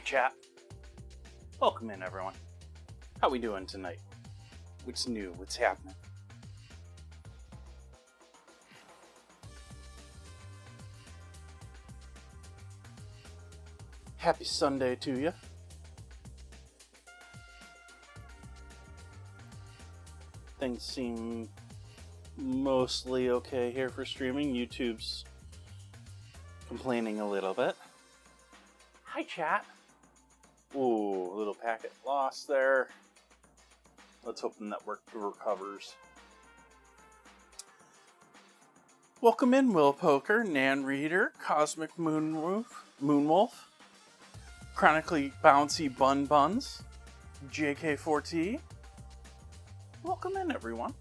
chat. Welcome in, everyone. How we doing tonight? What's new? What's happening? Happy Sunday to you. Things seem mostly okay here for streaming. YouTube's complaining a little bit. Hi, chat. Ooh, a little packet lost there. Let's hope the network recovers. Welcome in, Will Poker, Nan Reader, Cosmic Moonwolf, Chronically Bouncy Bun Buns, JK4T. Welcome in, everyone.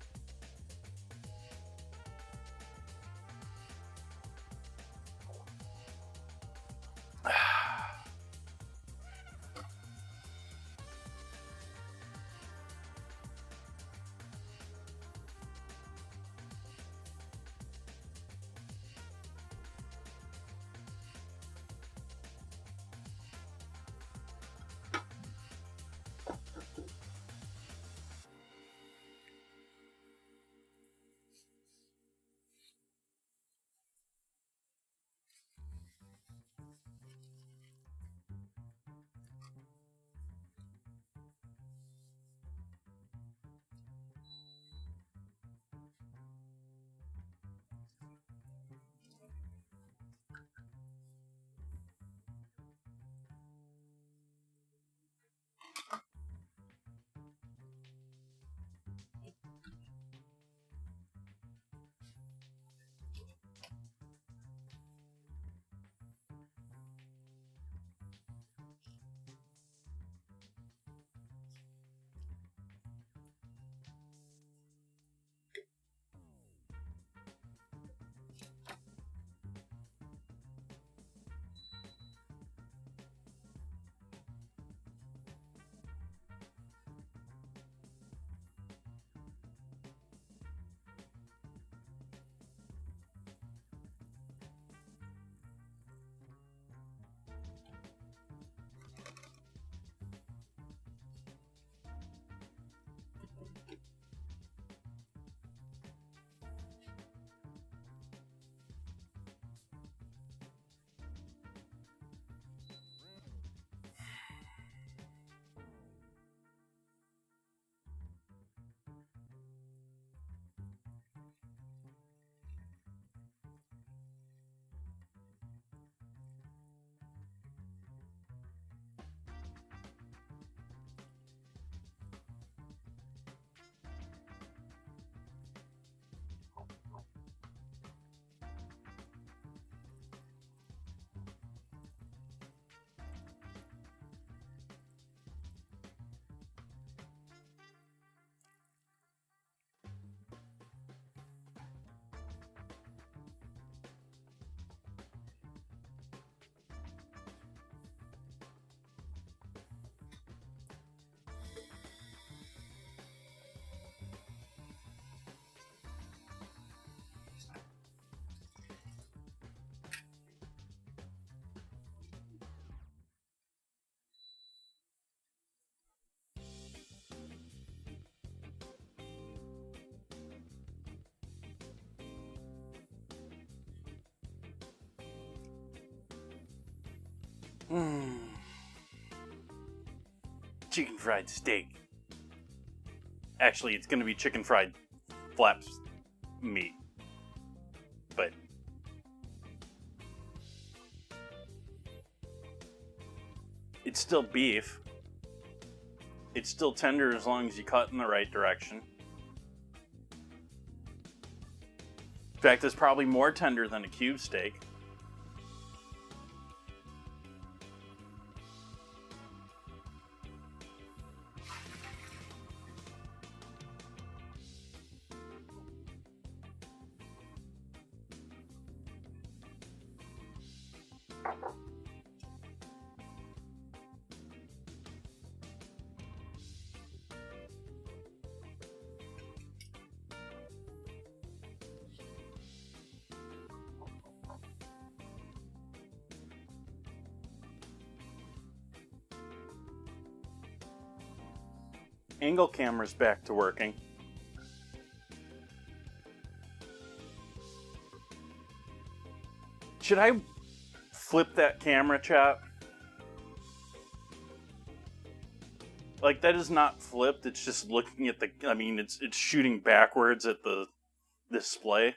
Chicken fried steak. Actually, it's going to be chicken fried flaps meat. But it's still beef. It's still tender as long as you cut in the right direction. In fact, it's probably more tender than a cube steak. Angle camera's back to working. Should I flip that camera, chat? Like, that is not flipped, it's just looking at the... I mean, it's shooting backwards at the display.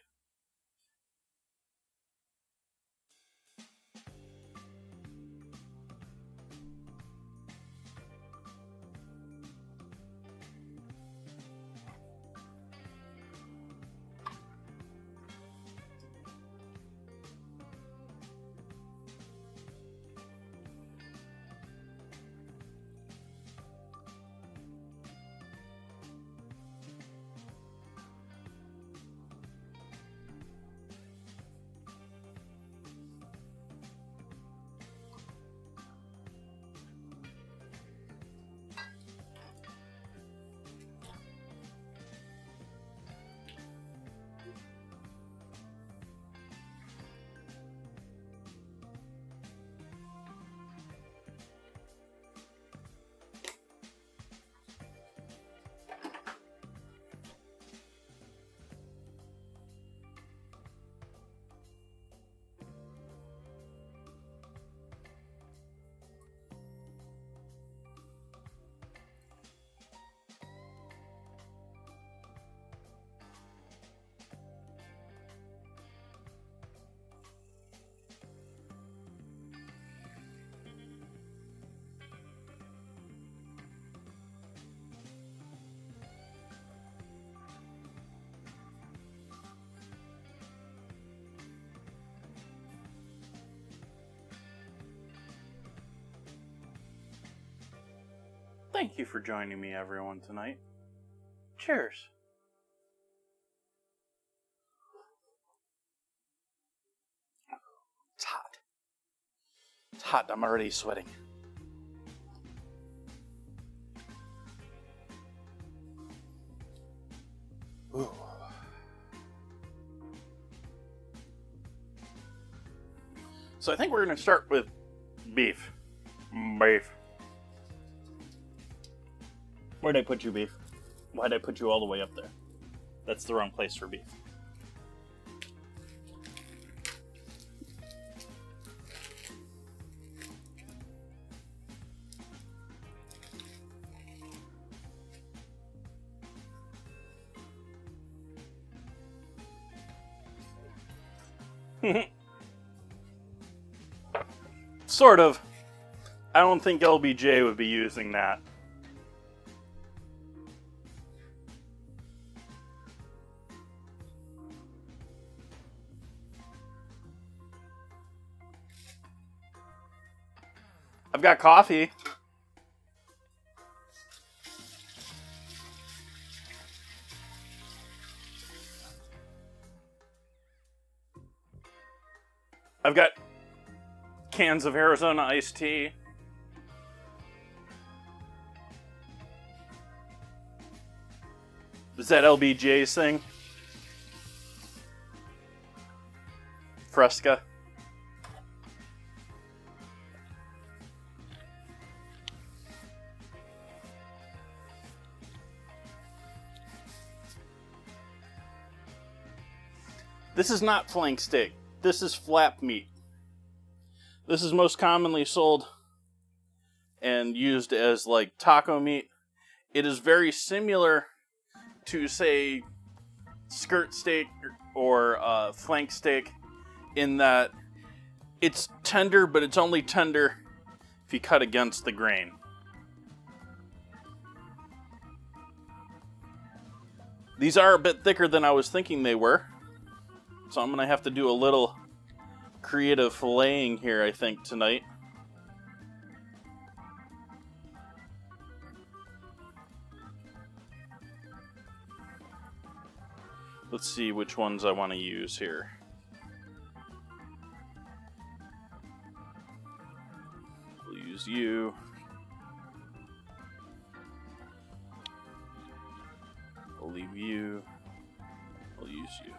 Thank you for joining me, everyone, tonight. Cheers. It's hot. It's hot. I'm already sweating. Ooh. So I think we're going to start with beef. Beef. Where'd I put you, beef? Why'd I put you all the way up there? That's the wrong place for beef. Sort of. I don't think LBJ would be using that. I've got coffee. I've got cans of Arizona iced tea. Is that LBJ's thing? Fresca. This is not flank steak. This is flap meat. This is most commonly sold and used as like taco meat. It is very similar to, say, skirt steak or flank steak in that it's tender, but it's only tender if you cut against the grain. These are a bit thicker than I was thinking they were. So I'm going to have to do a little creative filleting here, I think, tonight. Let's see which ones I want to use here. We'll use you. I'll leave you. I'll use you.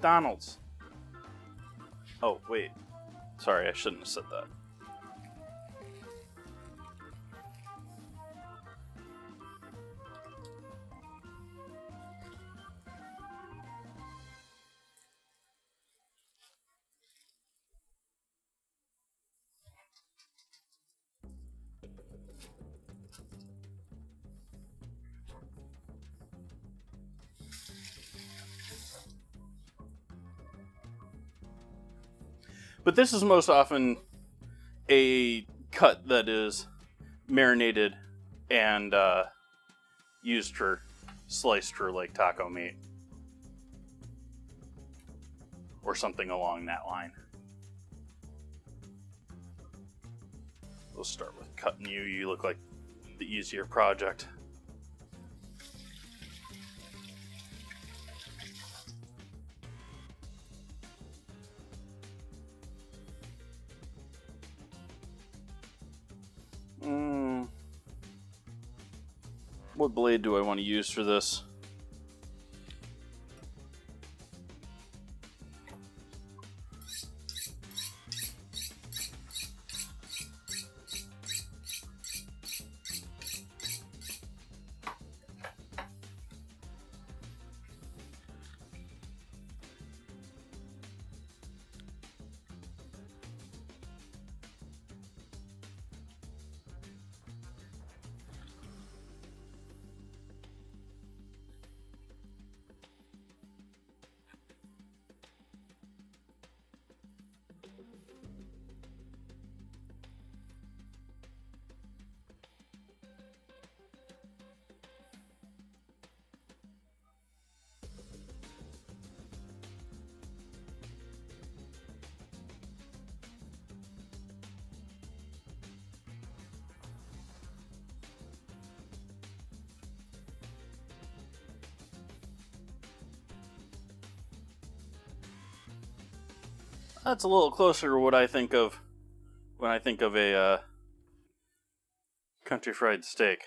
Donald's. Oh, wait. Sorry, I shouldn't have said that. But this is most often a cut that is marinated and used for sliced for like taco meat or something along that line. We'll start with cutting you. You look like the easier project. What blade do I want to use for this? That's a little closer to what I think of when I think of a country fried steak.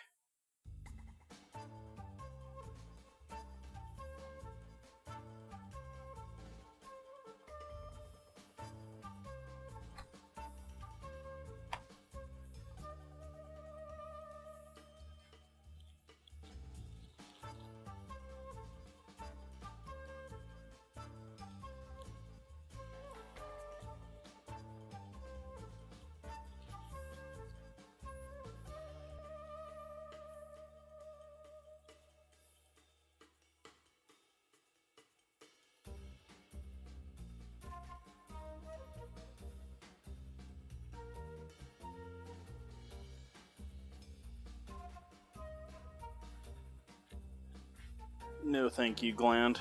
No thank you, gland.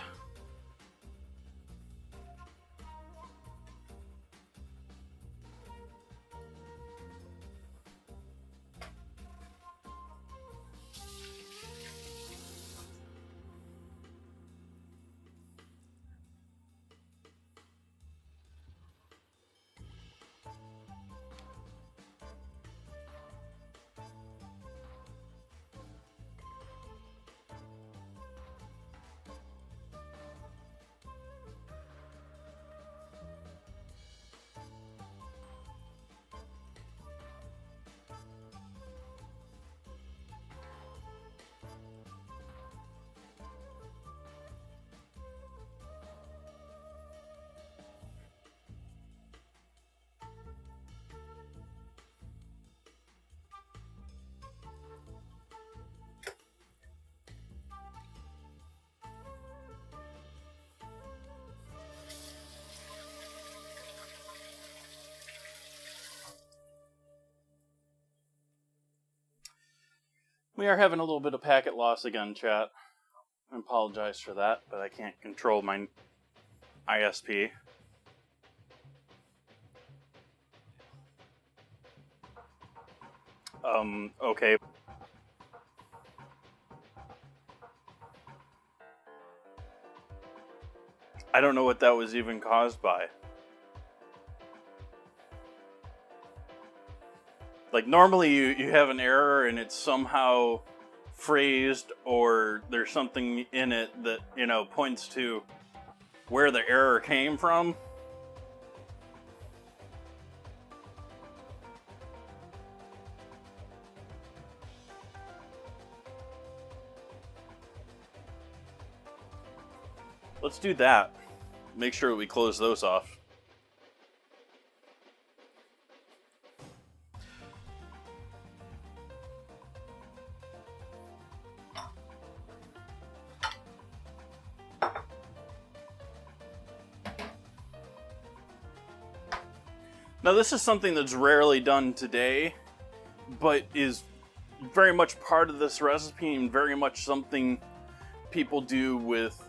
We are having a little bit of packet loss again, chat. I apologize for that, but I can't control my ISP. Okay. I don't know what that was even caused by. Like normally you have an error and it's somehow phrased or there's something in it that, points to where the error came from. Let's do that. Make sure we close those off. Now this is something that's rarely done today, but is very much part of this recipe and very much something people do with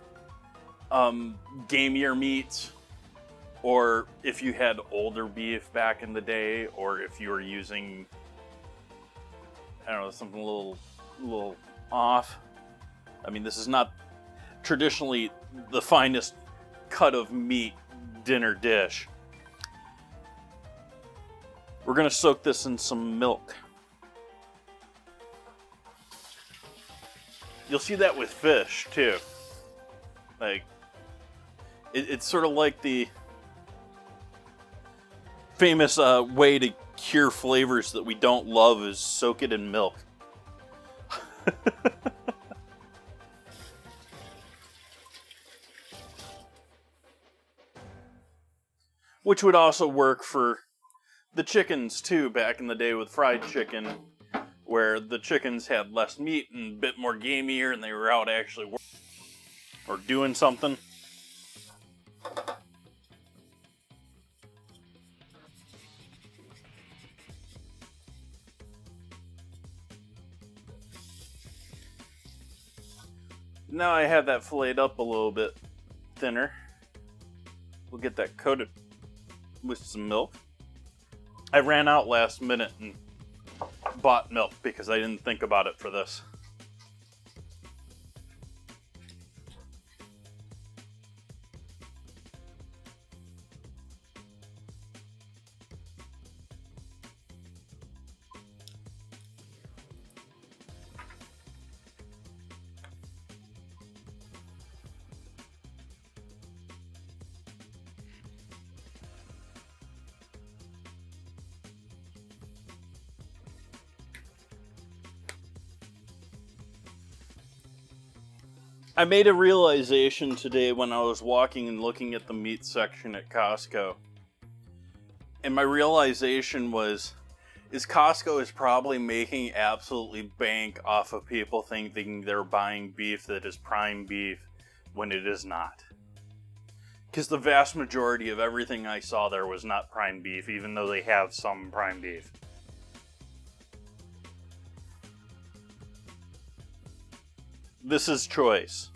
gamier meats, or if you had older beef back in the day, or if you were using, I don't know, something a little off. I mean, this is not traditionally the finest cut of meat dinner dish. We're gonna soak this in some milk. You'll see that with fish too. Like, it's sort of like the famous way to cure flavors that we don't love is soak it in milk. Which would also work for the chickens too, back in the day with fried chicken, where the chickens had less meat and a bit more gamier and they were out actually working or doing something. Now I have that filleted up a little bit thinner. We'll get that coated with some milk. I ran out last minute and bought milk because I didn't think about it for this. I made a realization today when I was walking and looking at the meat section at Costco. And my realization was, Costco is probably making absolutely bank off of people thinking they're buying beef that is prime beef when it is not. Because the vast majority of everything I saw there was not prime beef, even though they have some prime beef. This is choice.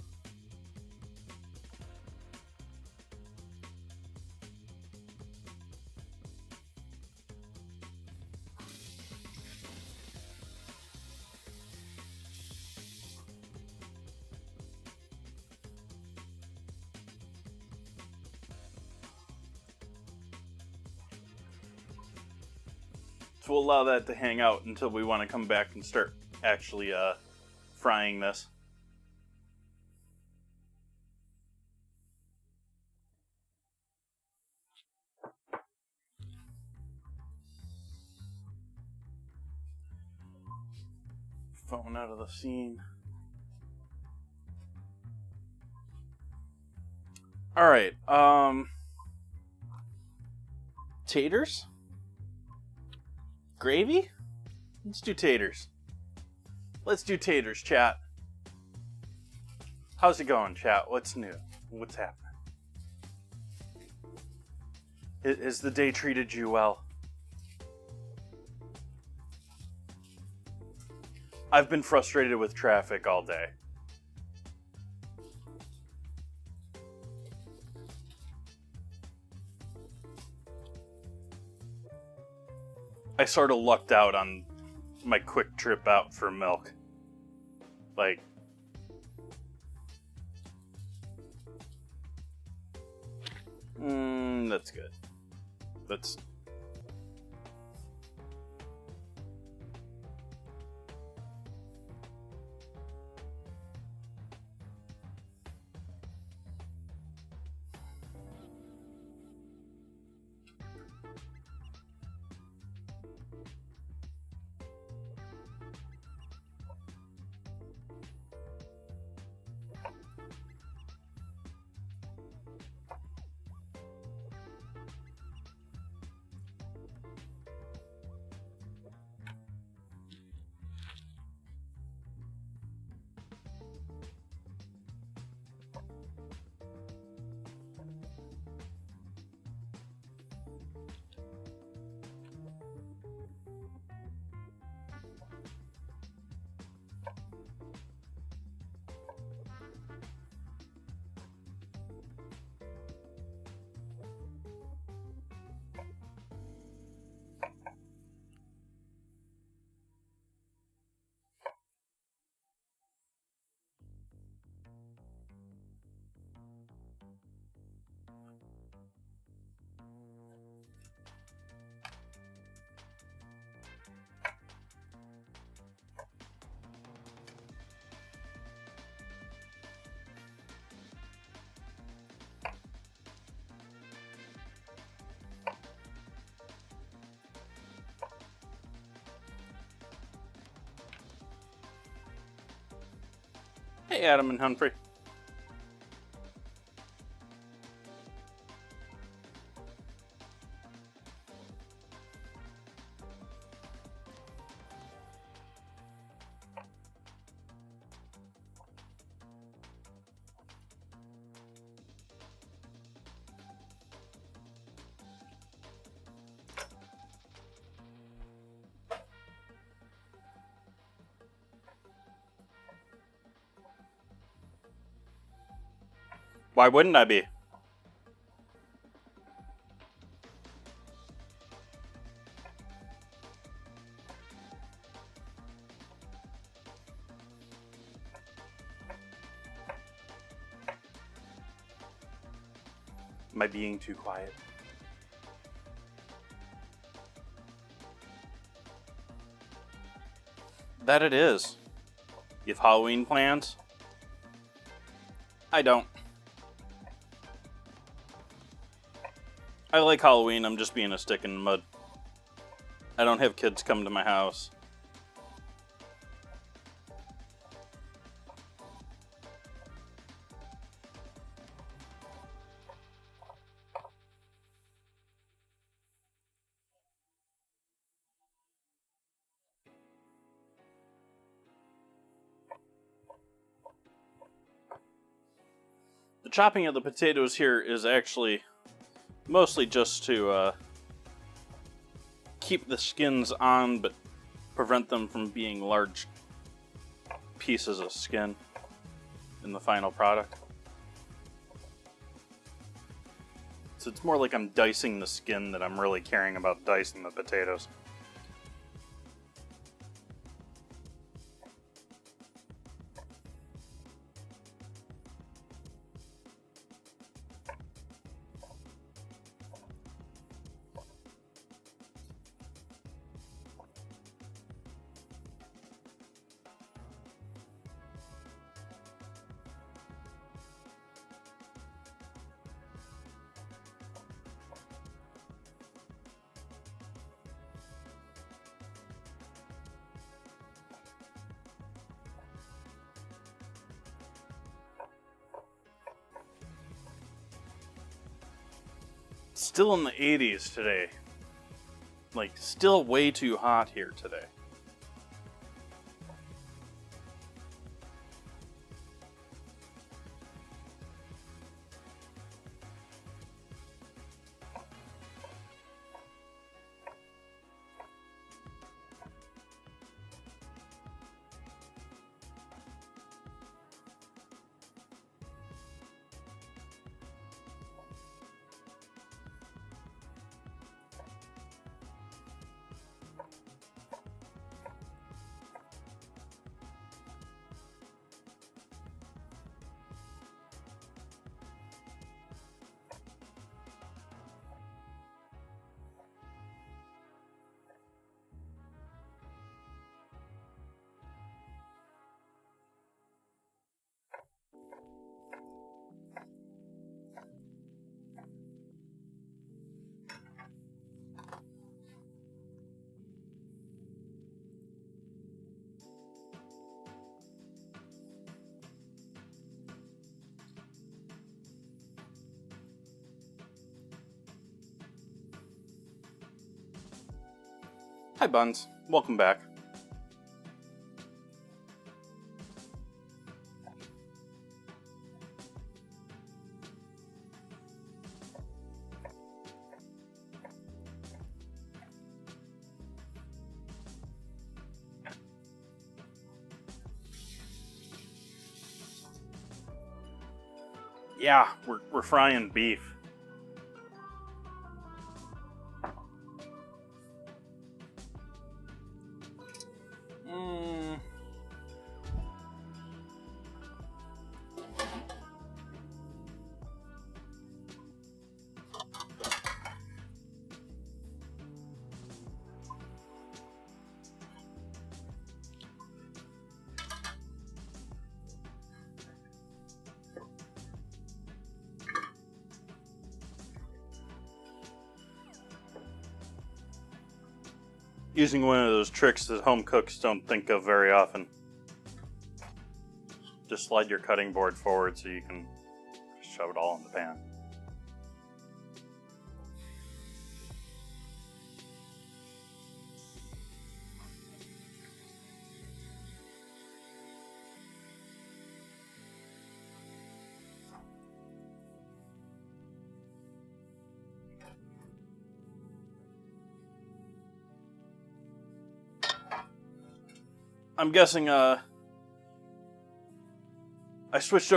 So we'll allow that to hang out until we want to come back and start actually frying this. Phone out of the scene. Alright, taters? Gravy? Let's do taters. Let's do taters, chat. How's it going, chat? What's new? What's happening? Has the day treated you well? I've been frustrated with traffic all day. I sort of lucked out on my quick trip out for milk. Like, that's good. Hey, Adam and Humphrey. Why wouldn't I be? Am I being too quiet? That it is. You have Halloween plans? I don't. I like Halloween, I'm just being a stick in the mud. I don't have kids come to my house. The chopping of the potatoes here is actually mostly just to keep the skins on, but prevent them from being large pieces of skin in the final product. So it's more like I'm dicing the skin than I'm really caring about dicing the potatoes. Still in the 80s today. Like, still way too hot here today. Hi, Buns. Welcome back. Yeah, we're frying beef. Using one of those tricks that home cooks don't think of very often. Just slide your cutting board forward so you can shove it all in the pan. I'm guessing I switched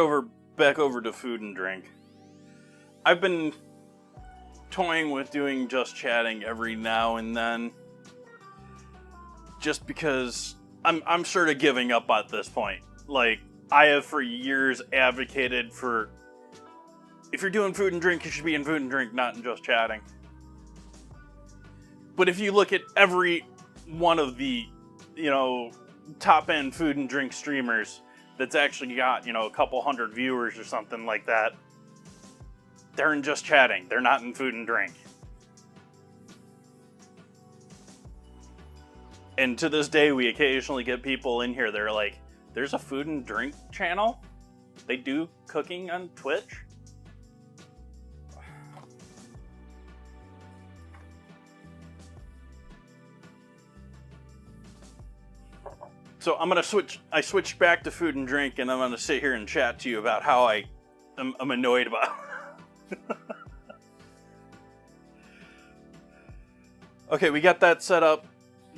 back over to food and drink. I've been toying with doing just chatting every now and then, just because I'm sort of giving up at this point. Like, I have for years advocated for, if you're doing food and drink, you should be in food and drink, not in just chatting. But if you look at every one of the, top-end food and drink streamers that's actually got, a couple hundred viewers or something like that, they're in just chatting. They're not in food and drink. And to this day, we occasionally get people in here, they're like, there's a food and drink channel? They do cooking on Twitch? So I'm gonna I switched back to food and drink, and I'm gonna sit here and chat to you about how I'm annoyed about it. Okay, we got that set up.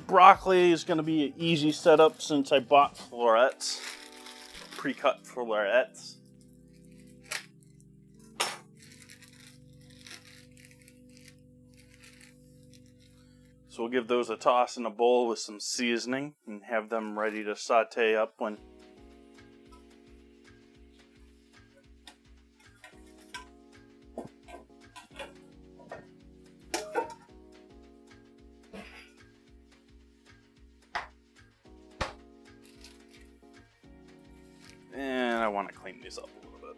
Broccoli is gonna be an easy setup since I bought florets, pre-cut florets. So we'll give those a toss in a bowl with some seasoning and have them ready to saute up when... And I want to clean these up a little bit.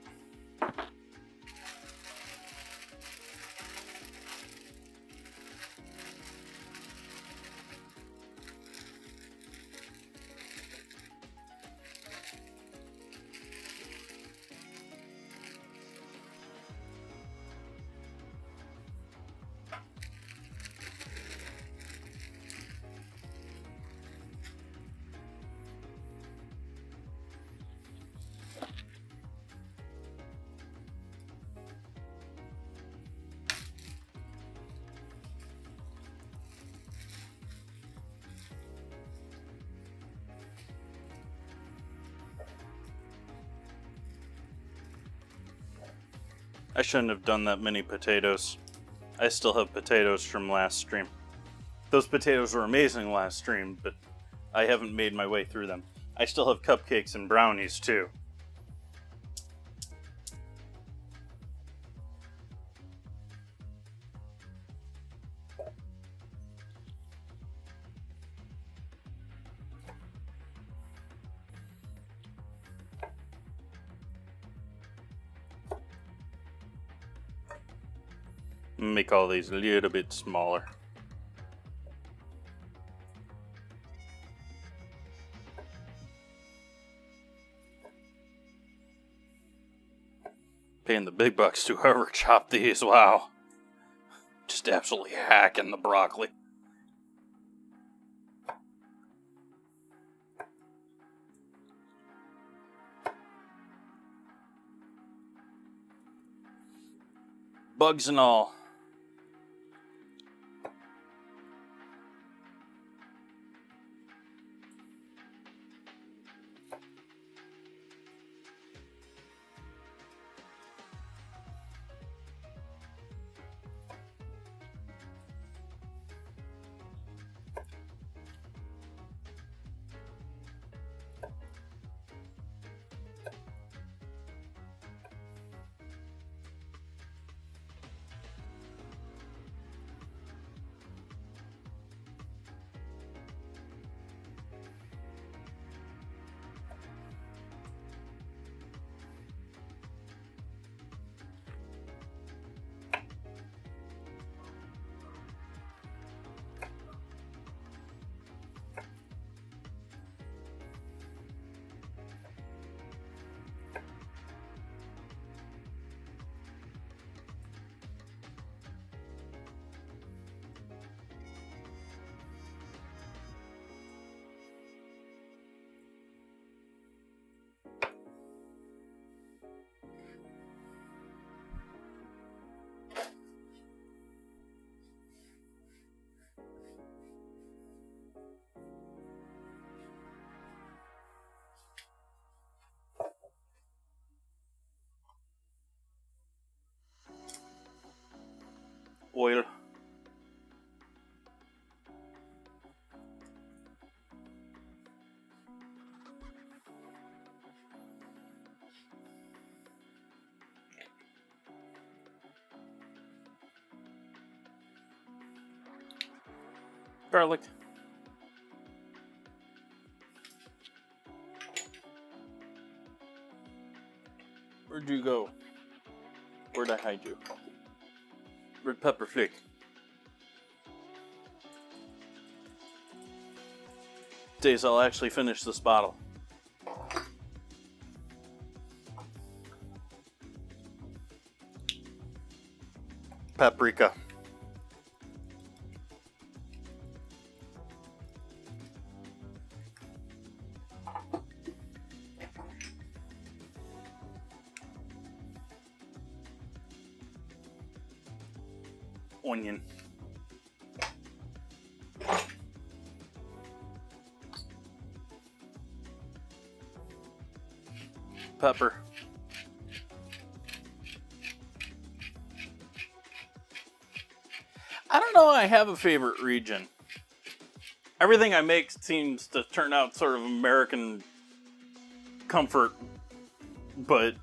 I shouldn't have done that many potatoes. I still have potatoes from last stream. Those potatoes were amazing last stream, but I haven't made my way through them. I still have cupcakes and brownies too. Make all these a little bit smaller. Paying the big bucks to whoever chopped these, wow. Just absolutely hacking the broccoli. Bugs and all. oil. Garlic. Where'd you go? Where'd I hide you? Red pepper flake. Days I'll actually finish this bottle. Paprika. Onion. Pepper. I don't know I have a favorite region. Everything I make seems to turn out sort of American comfort, but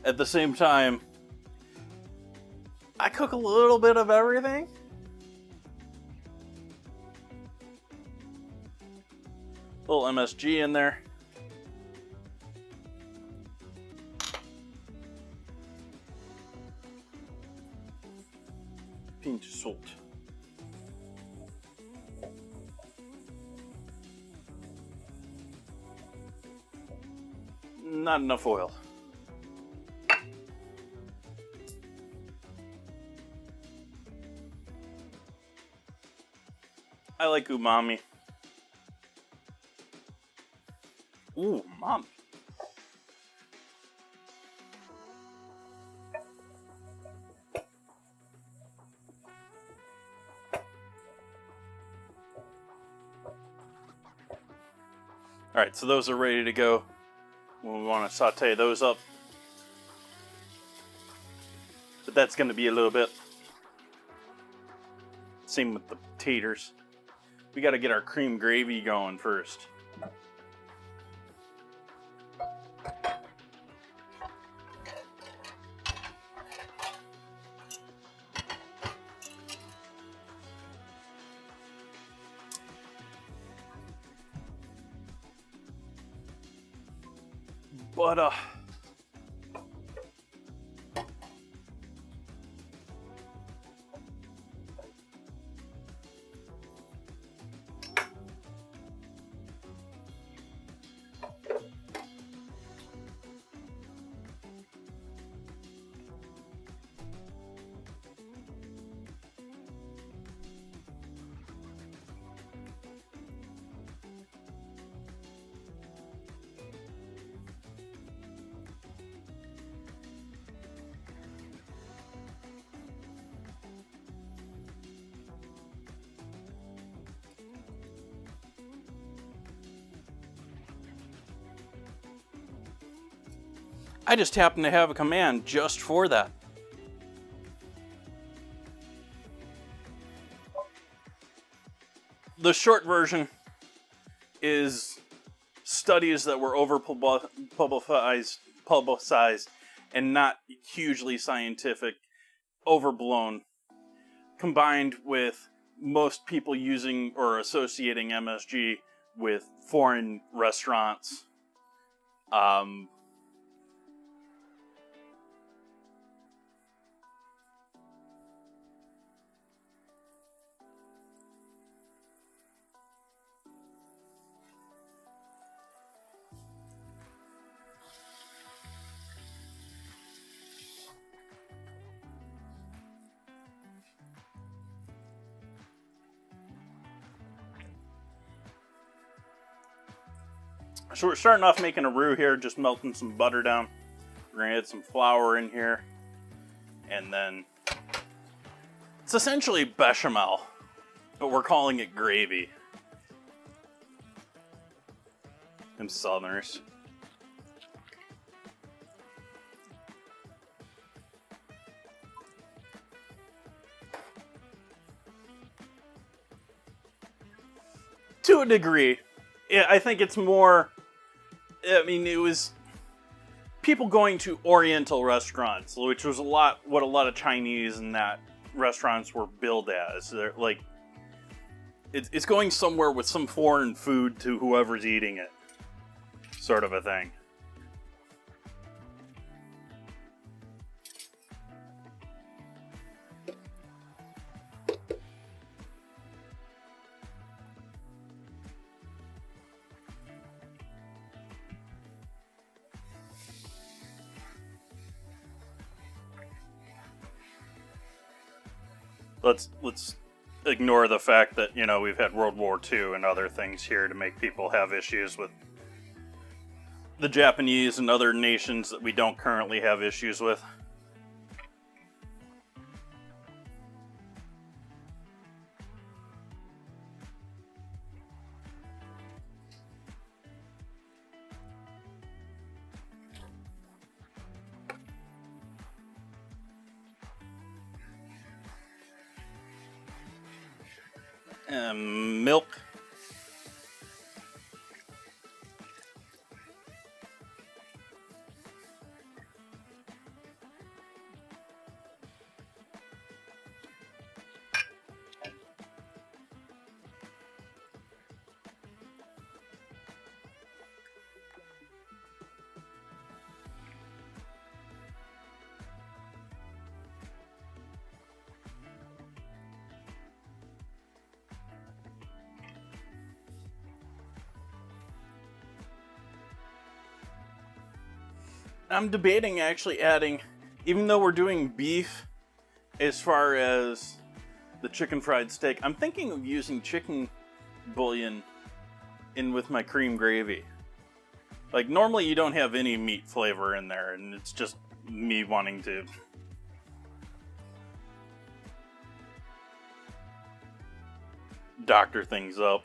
at the same time, I cook a little bit of everything. A little MSG in there. Pinch of salt. Not enough oil. I like umami. Ooh, mom. Alright, so those are ready to go. We want to saute those up. But that's going to be a little bit. Same with the taters. We got to get our cream gravy going first. But I just happen to have a command just for that. The short version is studies that were over publicized and not hugely scientific, overblown, combined with most people using or associating MSG with foreign restaurants. So we're starting off making a roux here, just melting some butter down. We're gonna add some flour in here. And then it's essentially bechamel, but we're calling it gravy. Them Southerners. To a degree. Yeah, I think it's more. I mean, it was people going to Oriental restaurants, which was what a lot of Chinese and that restaurants were billed as. They're like, it's going somewhere with some foreign food to whoever's eating it, sort of a thing. Let's ignore the fact that, you know, we've had World War II and other things here to make people have issues with the Japanese and other nations that we don't currently have issues with. Milk. I'm debating actually adding, even though we're doing beef as far as the chicken fried steak, I'm thinking of using chicken bouillon in with my cream gravy. Like, normally you don't have any meat flavor in there, and it's just me wanting to doctor things up.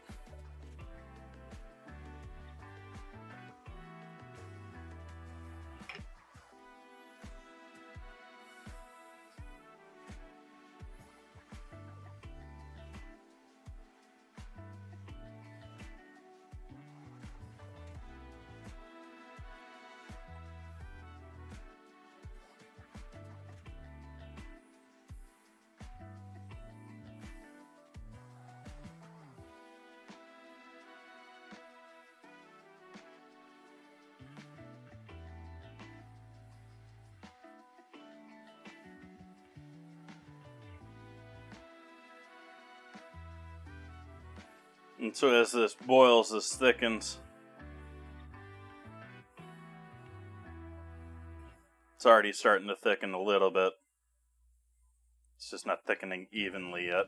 And so as this boils, this thickens. It's already starting to thicken a little bit. It's just not thickening evenly yet.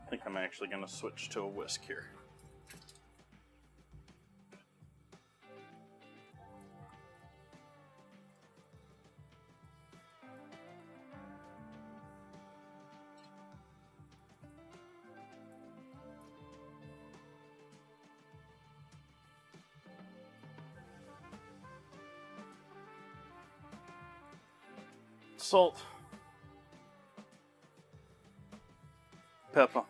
I think I'm actually going to switch to a whisk here. Salt, pepper,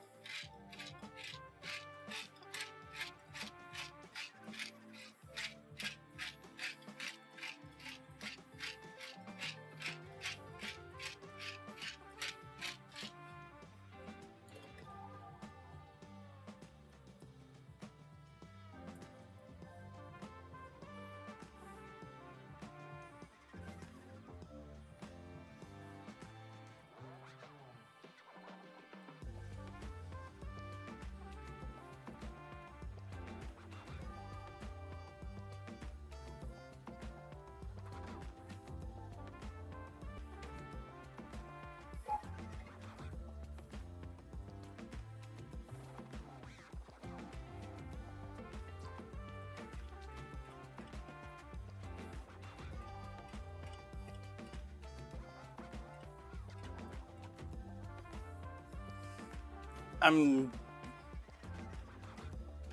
I'm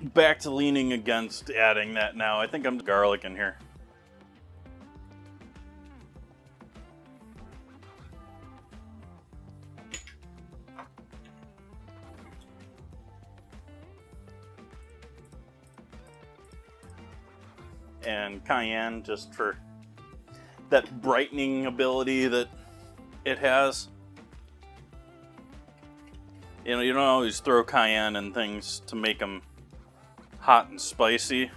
back to leaning against adding that now. I think I'm garlic in here. And cayenne, just for that brightening ability that it has. You know, you don't always throw cayenne in things to make them hot and spicy.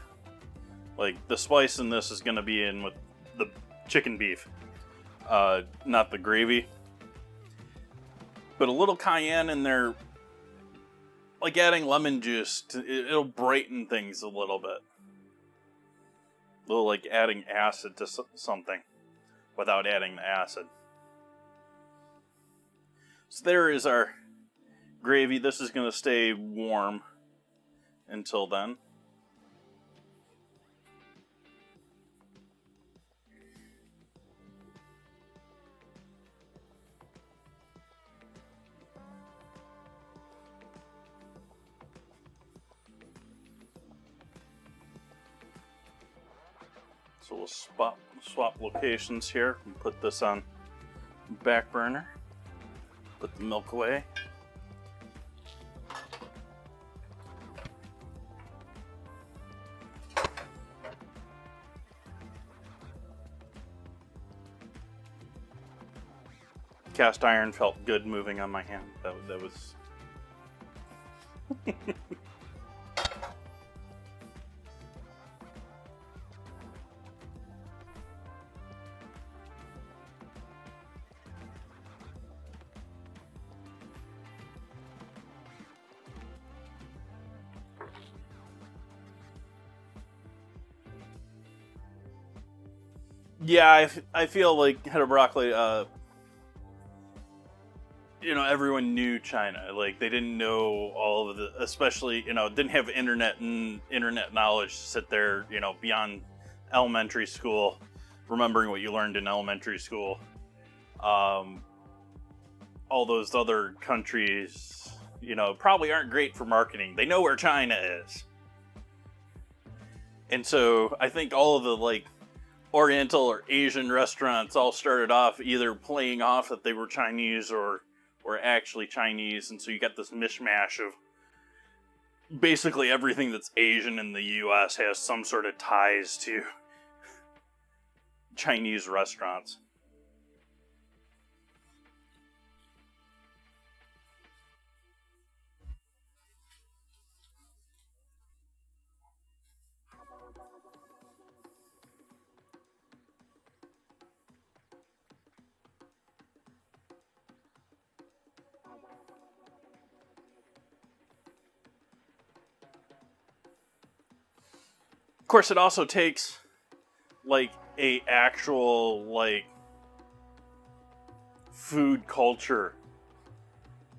Like, the spice in this is going to be in with the chicken beef, not the gravy. But a little cayenne in there, like adding lemon juice, it'll brighten things a little bit. A little like adding acid to something without adding the acid. So there is our gravy. This is going to stay warm until then. So we'll swap locations here and put this on back burner. Put the milk away. Cast iron felt good moving on my hand. That was... Yeah, I feel like head of broccoli, you know, everyone knew China. Like, they didn't know all of the, especially, you know, didn't have internet and internet knowledge to sit there, you know, beyond elementary school, remembering what you learned in elementary school. All those other countries, you know, probably aren't great for marketing. They know where China is. And so I think all of the, like, Oriental or Asian restaurants all started off either playing off that they were Chinese or actually Chinese, and so you got this mishmash of basically everything that's Asian in the US has some sort of ties to Chinese restaurants. Of course, it also takes like a actual like food culture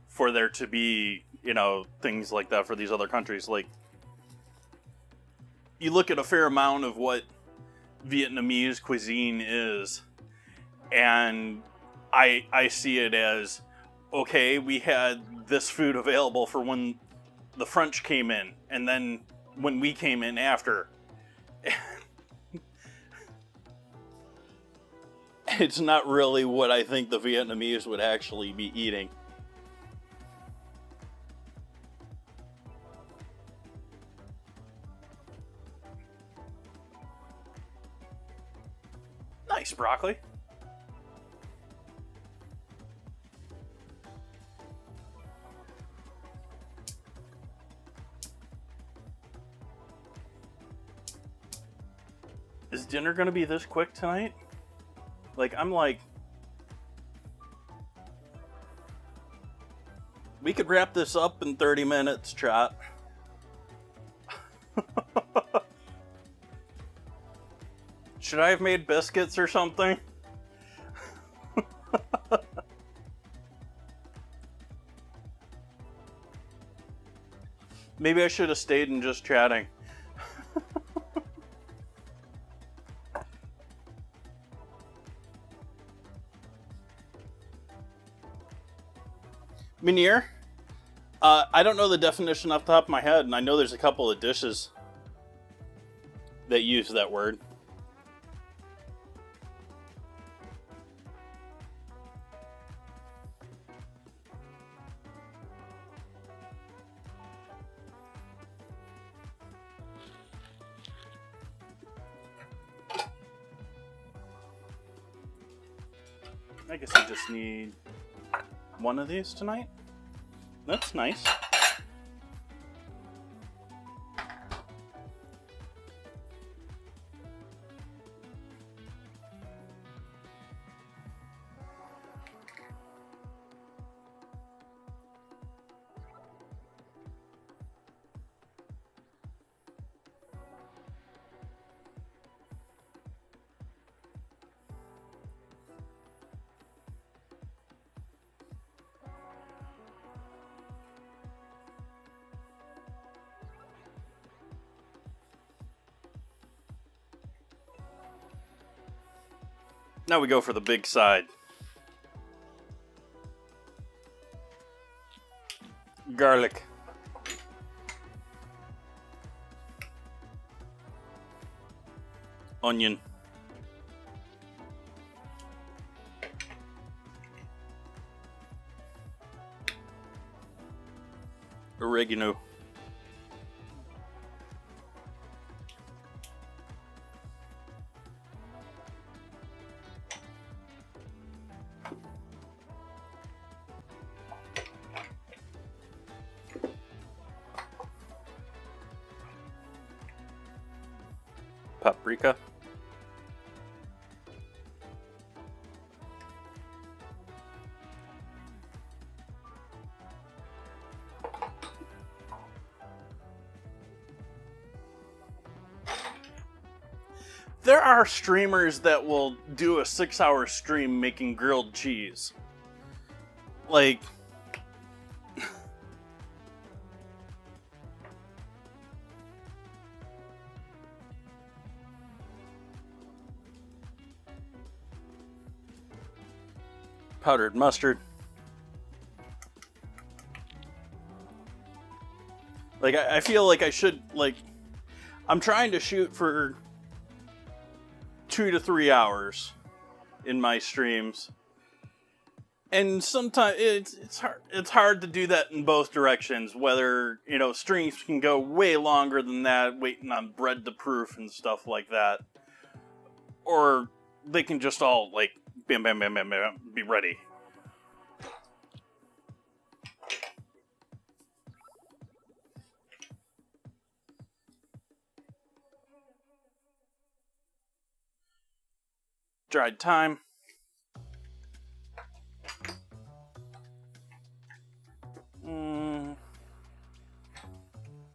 for there to be, you know, things like that for these other countries. Like, you look at a fair amount of what Vietnamese cuisine is, and I see it as, okay, we had this food available for when the French came in, and then when we came in after. It's not really what I think the Vietnamese would actually be eating. Nice broccoli. Is dinner gonna be this quick tonight? Like, I'm like... We could wrap this up in 30 minutes, chat. Should I have made biscuits or something? Maybe I should have stayed and just chatting. Munir, I don't know the definition off the top of my head, and I know there's a couple of dishes that use that word. I guess I just need one of these tonight. That's nice. Now we go for the big side. Garlic. Onion. Oregano. Paprika. There are streamers that will do a 6-hour stream making grilled cheese. Like, powdered mustard. Like, I feel like I should, like, I'm trying to shoot for 2 to 3 hours in my streams. And sometimes it's hard to do that in both directions, whether, you know, streams can go way longer than that, waiting on bread to proof and stuff like that. Or they can just all, like, bam, bam, bam, bam, bam, be ready. Dried thyme.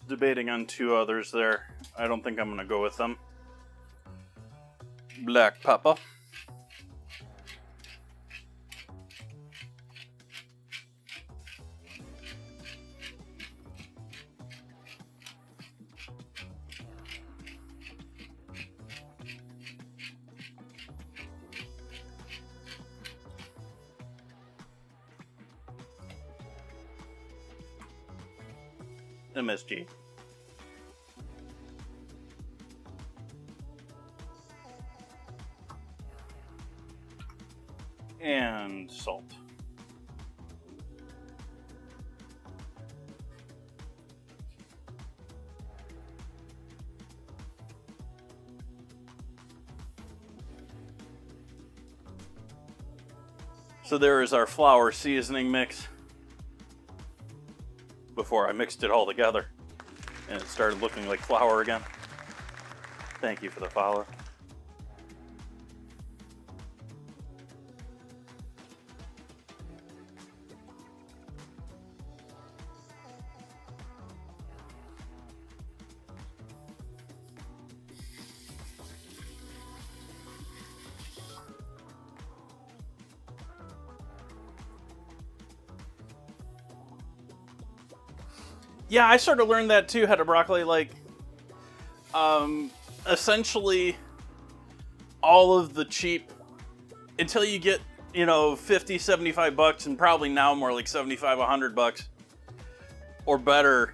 Debating on 2 others there. I don't think I'm going to go with them. Black pepper. MSG. And salt. So there is our flour seasoning mix. Before I mixed it all together and it started looking like flour again. Thank you for the follow. Yeah, I sort of learned that too, how to broccoli, like, essentially all of the cheap, until you get, you know, 50, 75 bucks, and probably now more like 75, 100 bucks, or better,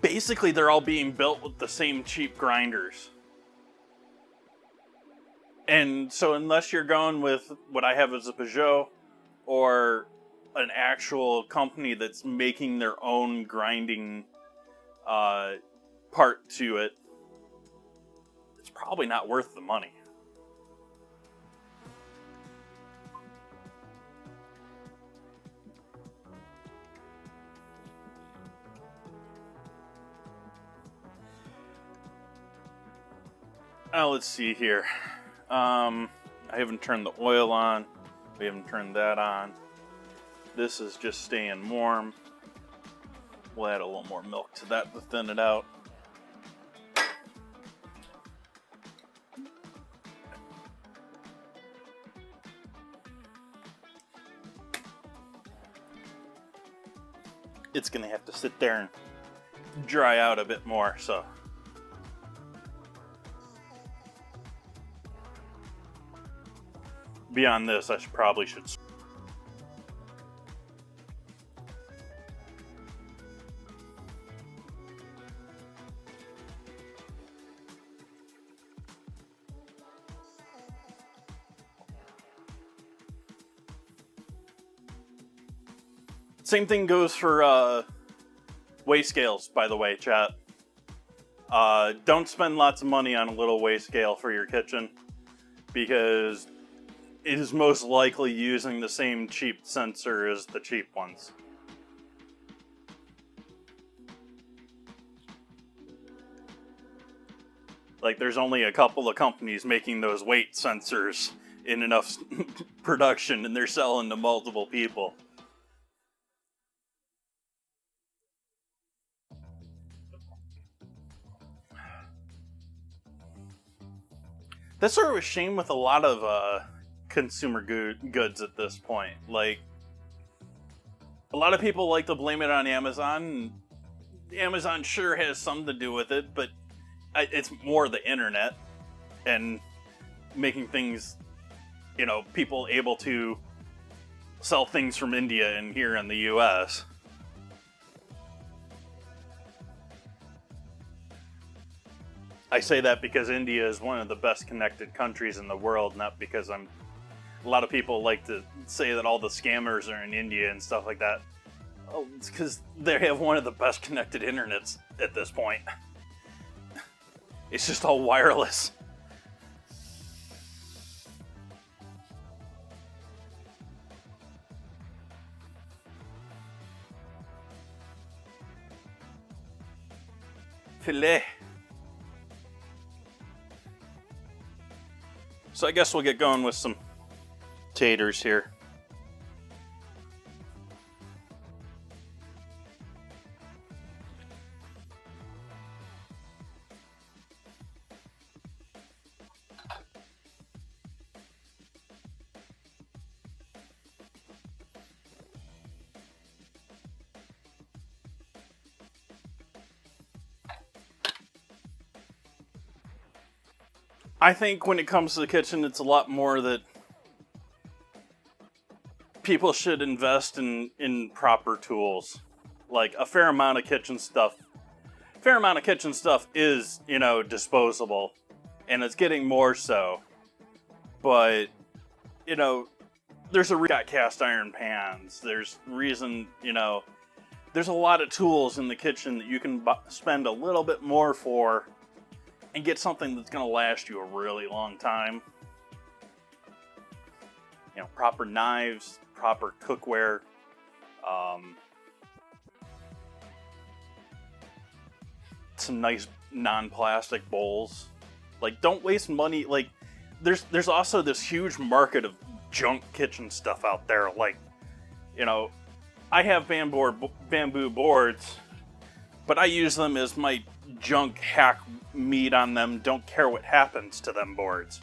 basically they're all being built with the same cheap grinders. And so unless you're going with what I have as a Peugeot or an actual company that's making their own grinding part to it, it's probably not worth the money. Now let's see here. I haven't turned the oil on. We haven't turned that on. This is just staying warm. We'll add a little more milk to that to thin it out. It's gonna have to sit there and dry out a bit more, so. Beyond this, I probably should. Same thing goes for weigh scales, by the way, chat. Don't spend lots of money on a little weigh scale for your kitchen, because it is most likely using the same cheap sensor as the cheap ones. Like, there's only a couple of companies making those weight sensors in enough production, and they're selling to multiple people. That's sort of a shame with a lot of consumer goods at this point. Like, a lot of people like to blame it on Amazon. And Amazon sure has something to do with it, but it's more the internet and making things, you know, people able to sell things from India and here in the US. I say that because India is one of the best connected countries in the world, not because a lot of people like to say that all the scammers are in India and stuff like that. Oh, it's because they have one of the best connected internets at this point. It's just all wireless. Filet. So I guess we'll get going with some taters here. I think when it comes to the kitchen, it's a lot more that people should invest in proper tools. Like, a fair amount of kitchen stuff is, you know, disposable, and it's getting more so. But, you know, there's got cast iron pans. There's reason, you know, there's a lot of tools in the kitchen that you can spend a little bit more for and get something that's going to last you a really long time. You know, proper knives, proper cookware, some nice non-plastic bowls. Like, don't waste money. Like, there's also this huge market of junk kitchen stuff out there. Like, you know, I have bamboo boards, but I use them as my junk hack meat on them. Don't care what happens to them boards.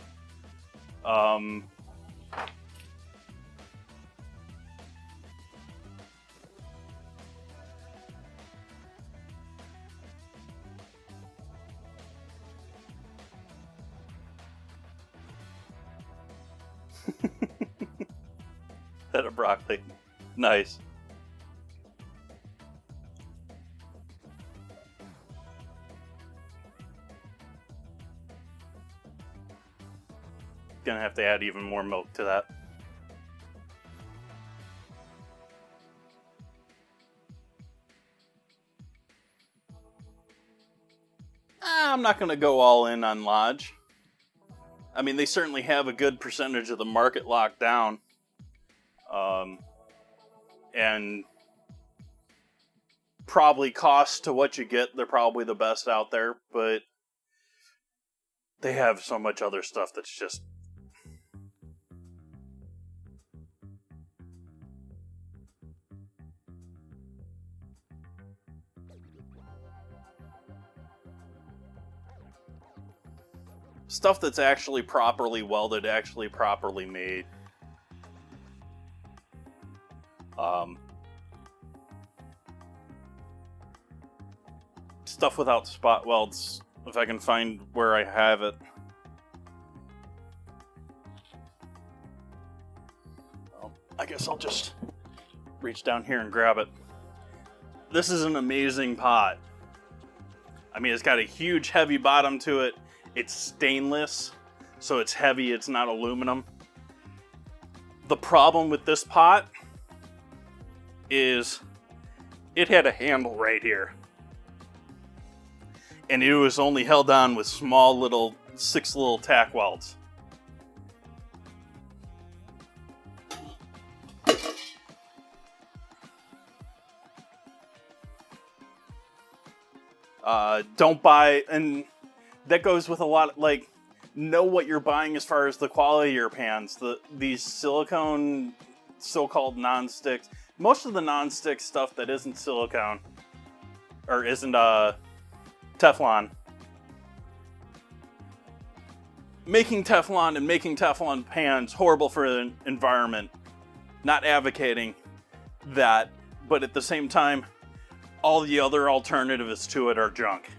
Head of broccoli. Nice. going to have to add even more milk to that. I'm not going to go all in on Lodge. I mean, they certainly have a good percentage of the market locked down. And probably cost to what you get, they're probably the best out there, but they have so much other stuff that's just... stuff that's actually properly welded, actually properly made. Stuff without spot welds, if I can find where I have it. Well, I guess I'll just reach down here and grab it. This is an amazing pot. I mean, it's got a huge heavy bottom to it. It's stainless, so it's heavy, it's not aluminum. The problem with this pot is it had a handle right here. And it was only held on with small little, 6 little tack welds. Don't buy, and that goes with a lot, like, know what you're buying as far as the quality of your pans. These silicone, so-called non-sticks, most of the non-stick stuff that isn't silicone, or isn't Teflon. Making Teflon and making Teflon pans, horrible for the environment. Not advocating that, but at the same time, all the other alternatives to it are junk.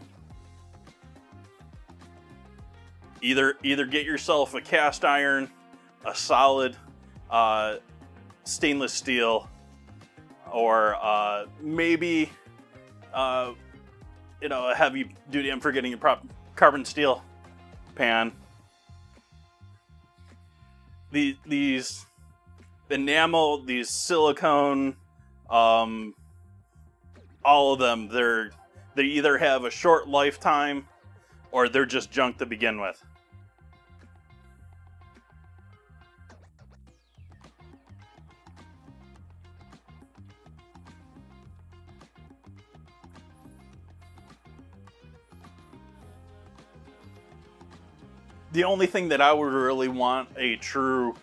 Either get yourself a cast iron, a solid stainless steel, or maybe a heavy duty, I'm forgetting your carbon steel pan. These enamel, these silicone, all of them, they either have a short lifetime or they're just junk to begin with. The only thing that I would really want a true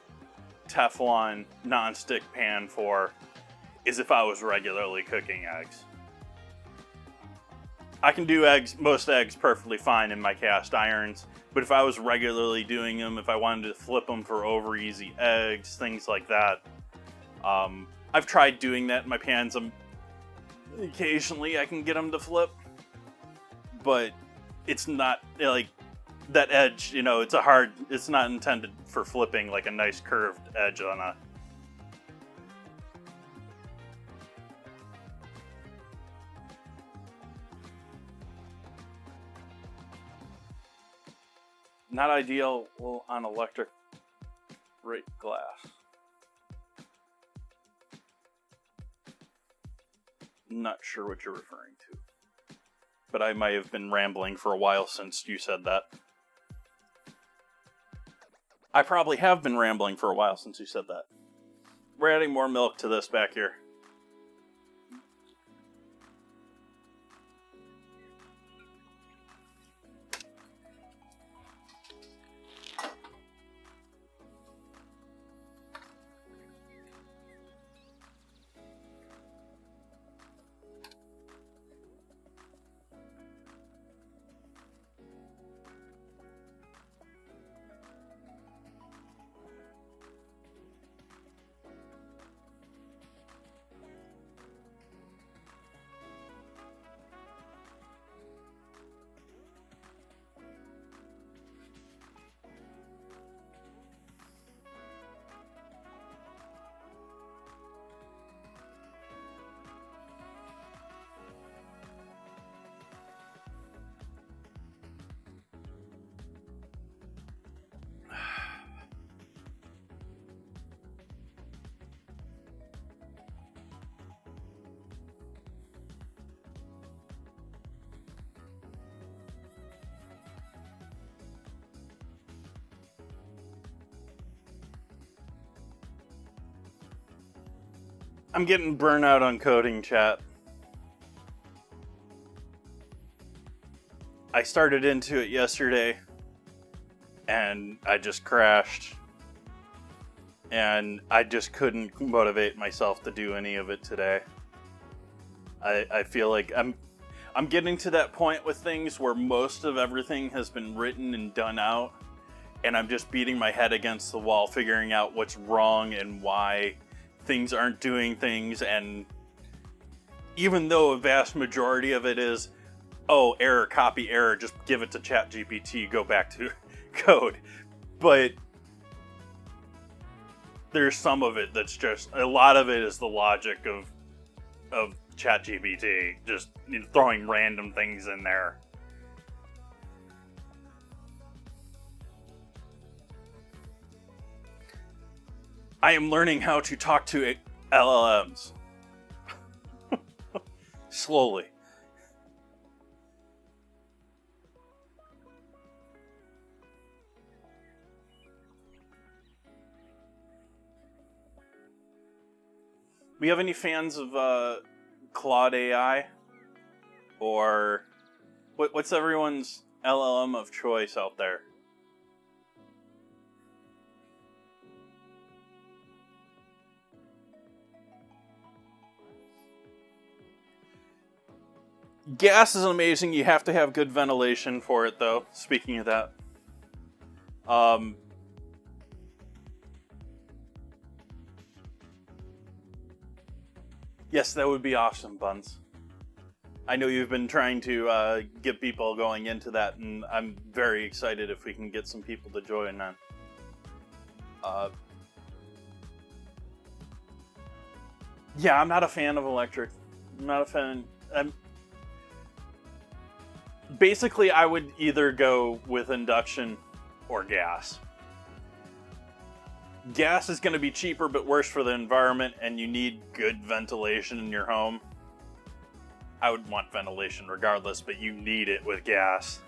Teflon non-stick pan for is if I was regularly cooking eggs. I can do most eggs perfectly fine in my cast irons, but if I was regularly doing them, if I wanted to flip them for over easy eggs, things like that, I've tried doing that in my pans. Occasionally I can get them to flip, but it's not like that edge, it's not intended for flipping, like a nice curved edge on a... Not ideal on electric rate glass. Not sure what you're referring to, but I might have been rambling for a while since you said that. I probably have been rambling for a while since you said that. We're adding more milk to this back here. I'm getting burnout on coding, chat. I started into it yesterday, and I just crashed. And I just couldn't motivate myself to do any of it today. I feel like I'm getting to that point with things where most of everything has been written and done out, and I'm just beating my head against the wall, figuring out what's wrong and why things aren't doing things. And even though a vast majority of it is, oh, error, copy error, just give it to ChatGPT, go back to code. But there's some of it that's just, a lot of it is the logic of ChatGPT, just throwing random things in there. I am learning how to talk to LLMs. Slowly. We have any fans of Claude AI? Or what's everyone's LLM of choice out there? Gas is amazing. You have to have good ventilation for it, though. Speaking of that. Yes, that would be awesome, Buns. I know you've been trying to get people going into that, and I'm very excited if we can get some people to join on. Yeah, I'm not a fan of electric. I'm not a fan. Basically, I would either go with induction or gas. Gas is going to be cheaper but worse for the environment, and you need good ventilation in your home. I would want ventilation regardless, but you need it with gas.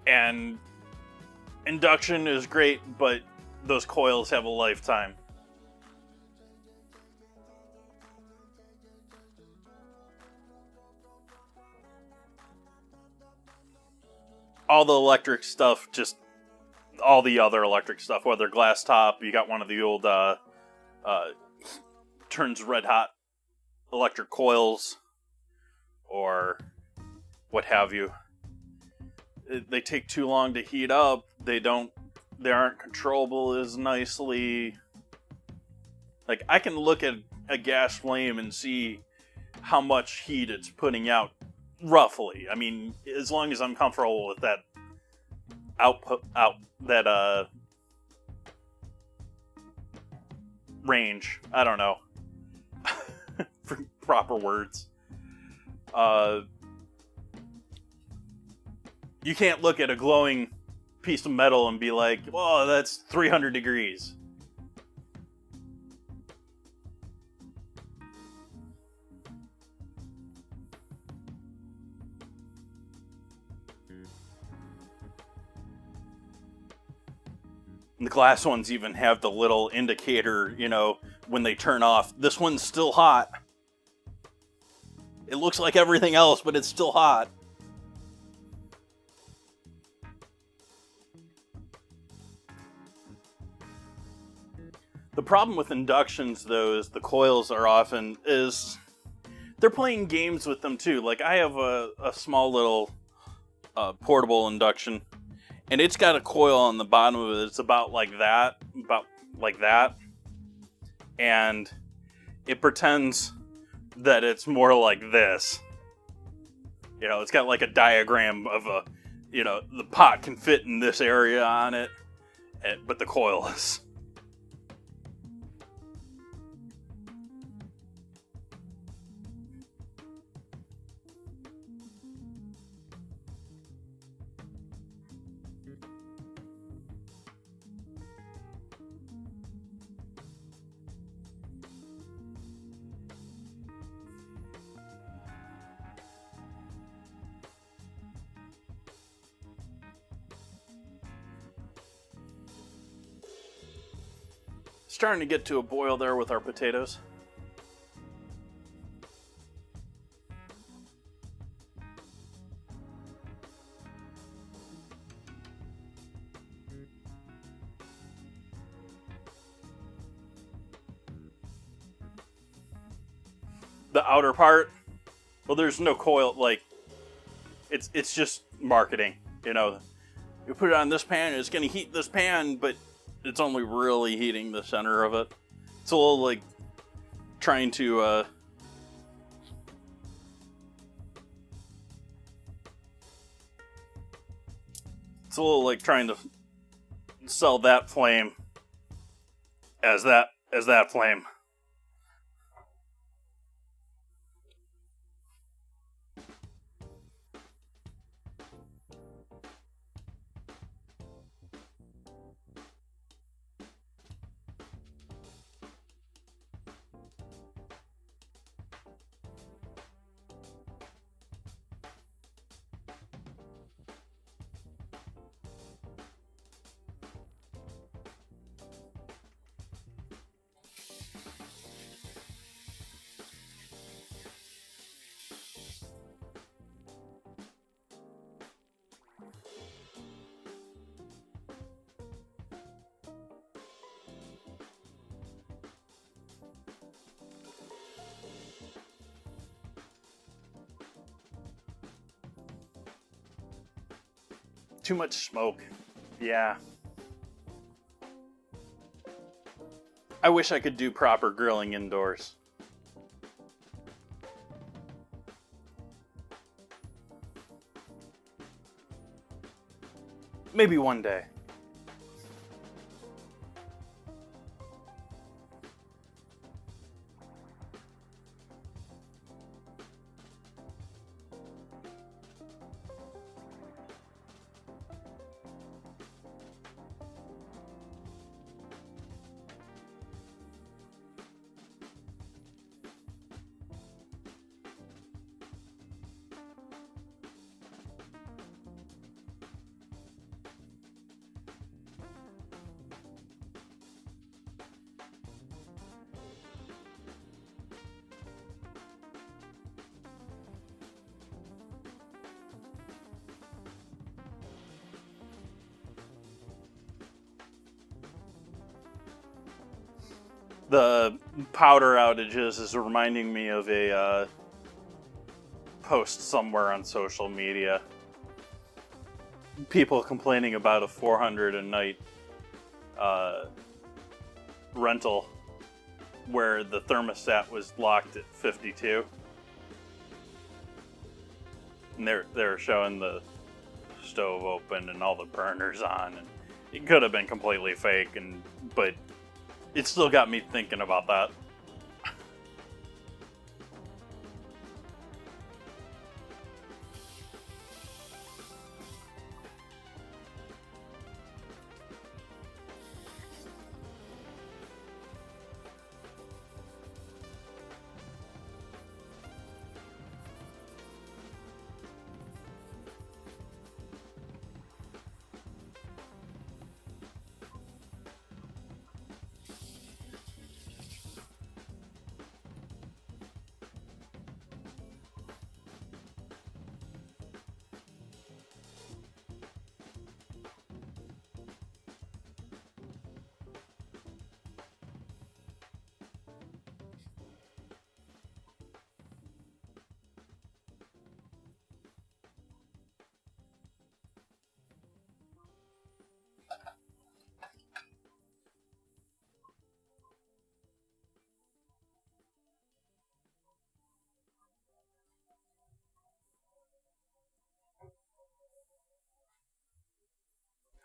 And induction is great, but those coils have a lifetime. All the electric stuff, just all the other electric stuff, whether glass top, you got one of the old turns red hot electric coils, or what have you. They take too long to heat up. They aren't controllable as nicely. Like, I can look at a gas flame and see how much heat it's putting out, roughly. I mean, as long as I'm comfortable with that range. I don't know. For proper words. You can't look at a glowing piece of metal and be like, whoa, that's 300 degrees. And the glass ones even have the little indicator, when they turn off. This one's still hot. It looks like everything else, but it's still hot. The problem with inductions, though, is the coils are they're playing games with them, too. Like, I have a small little portable induction, and it's got a coil on the bottom of it. It's about like that. And it pretends that it's more like this. It's got like a diagram of the pot can fit in this area on it, but the coil is. starting to get to a boil there with our potatoes. The outer part, well, there's no coil, like, it's just marketing, you know. You put it on this pan, it's going to heat this pan, but it's only really heating the center of it. It's a little like trying to, it's a little like trying to sell that flame as that flame. Too much smoke. Yeah. I wish I could do proper grilling indoors. Maybe one day. The powder outages is reminding me of a post somewhere on social media. People complaining about a $400 a night rental where the thermostat was locked at 52. And they're showing the stove open and all the burners on, and it could have been completely fake, but it still got me thinking about that.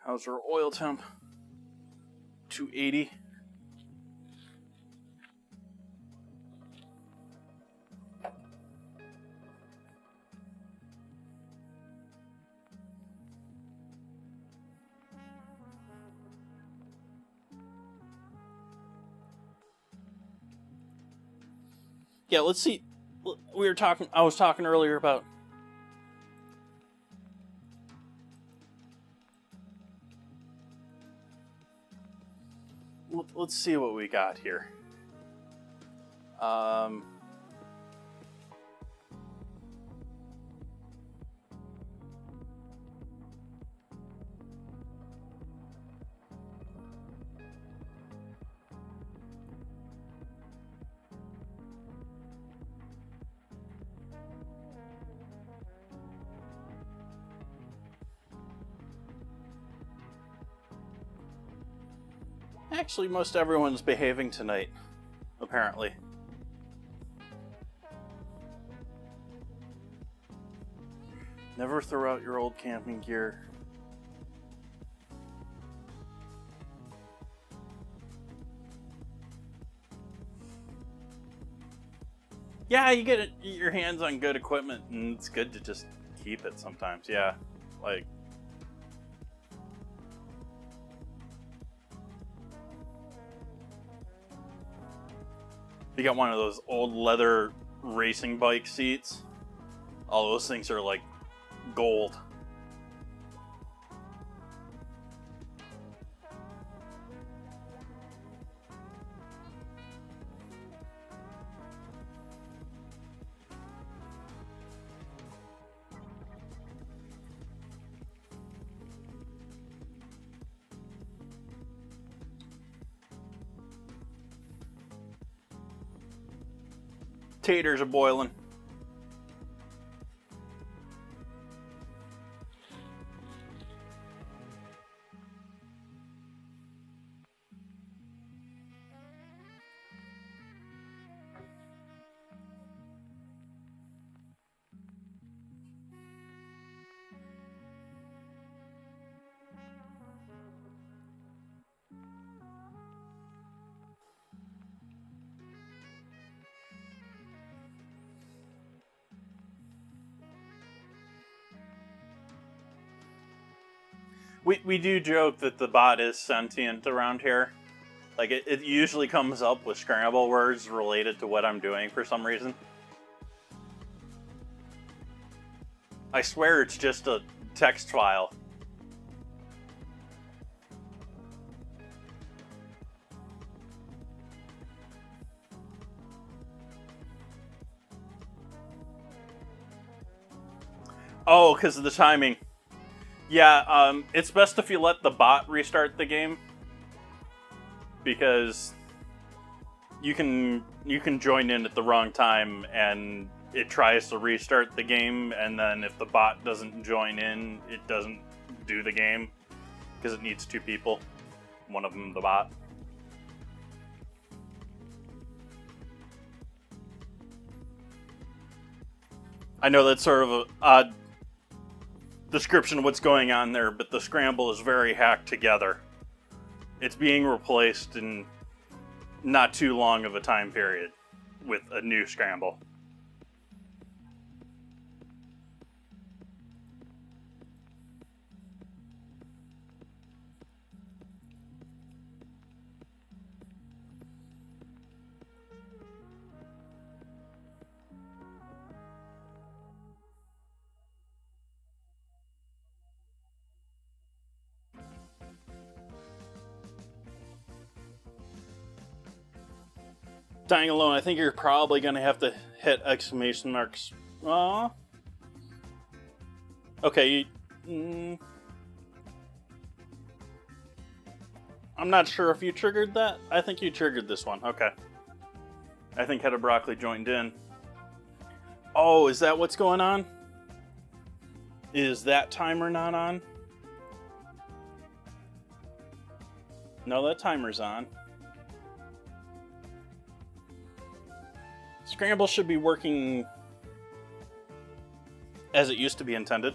How's our oil temp? 280. Yeah, let's see. I was talking earlier about let's let's see what we got here. Actually, most everyone's behaving tonight, apparently. Never throw out your old camping gear. Yeah, you get your hands on good equipment, and it's good to just keep it sometimes. Yeah, like... You got one of those old leather racing bike seats. All those things are like gold. Taters are boiling. We do joke that the bot is sentient around here. Like, it usually comes up with scramble words related to what I'm doing for some reason. I swear it's just a text file. Oh, because of the timing. Yeah, it's best if you let the bot restart the game, because you can join in at the wrong time and it tries to restart the game, and then if the bot doesn't join in, it doesn't do the game because it needs two people, one of them the bot. I know that's sort of an odd description of what's going on there, but the scramble is very hacked together. It's being replaced in not too long of a time period with a new scramble. Dying alone, I think you're probably going to have to hit exclamation marks. Aww. Okay. I'm not sure if you triggered that. I think you triggered this one. Okay. I think Head of Broccoli joined in. Oh, is that what's going on? Is that timer not on? No, that timer's on. Scramble should be working as it used to be intended.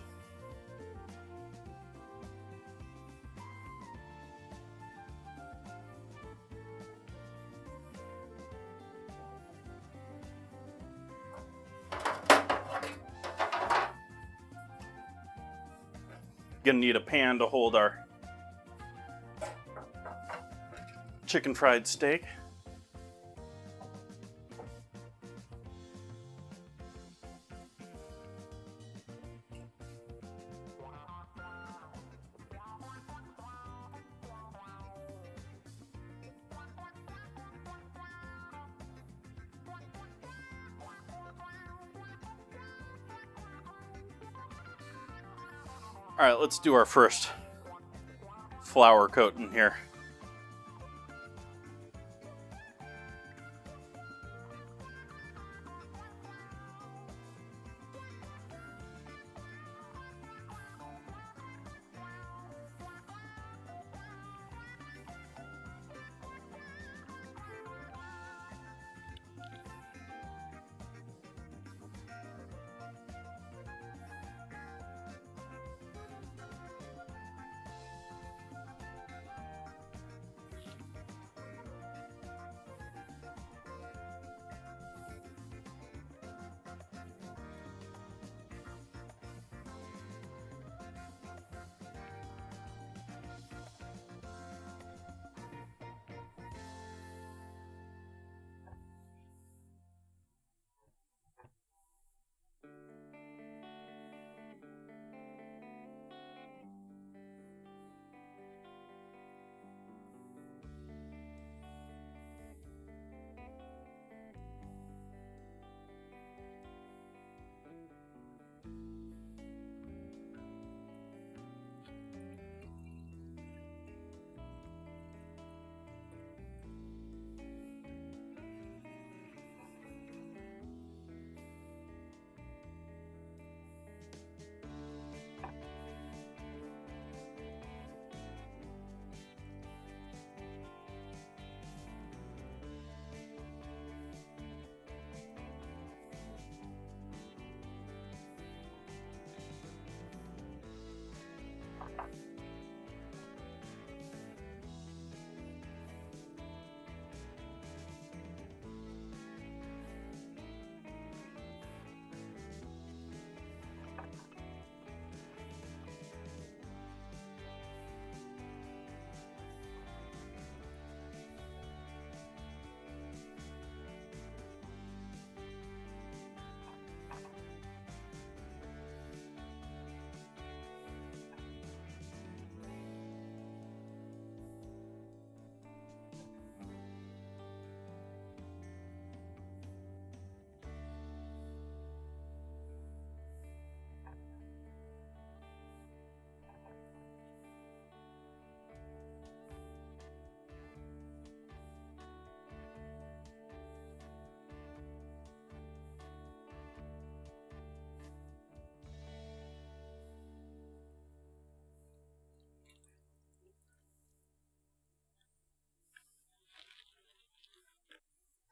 Gonna need a pan to hold our chicken fried steak. Alright, let's do our first flower coating here.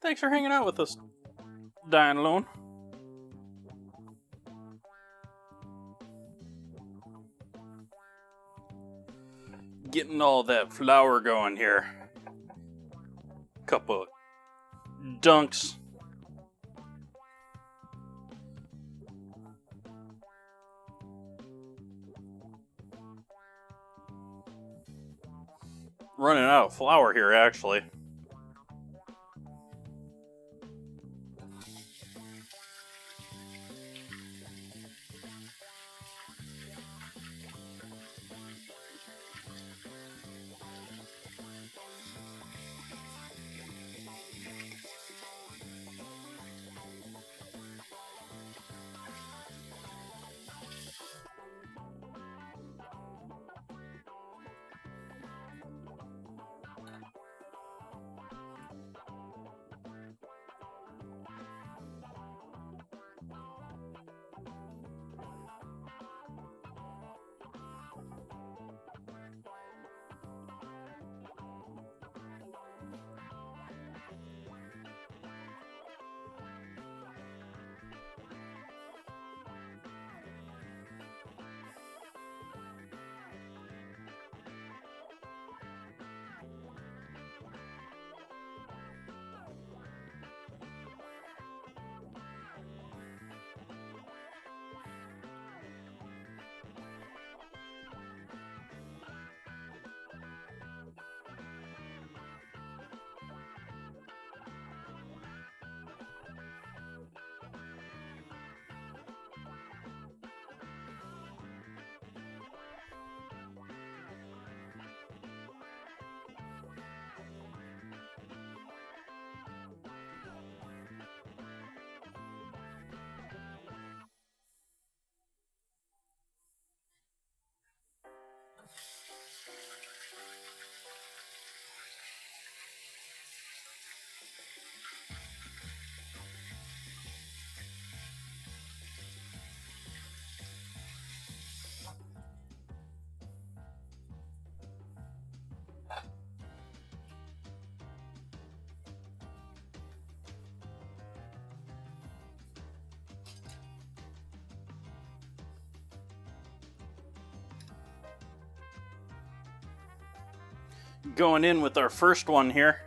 Thanks for hanging out with us, Dying Alone. Getting all that flour going here. Couple dunks. Running out of flour here, actually. Going in with our first one here.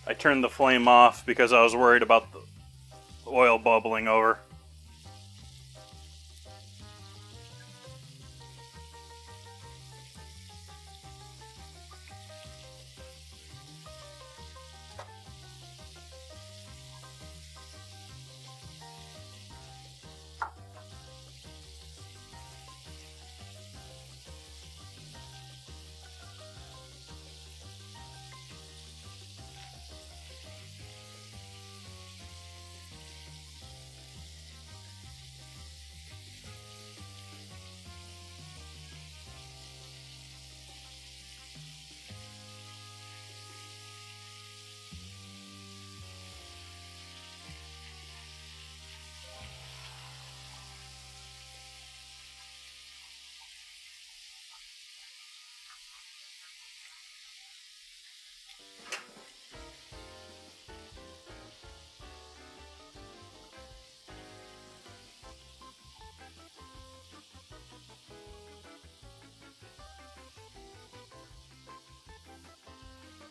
I turned the flame off because I was worried about the oil bubbling over.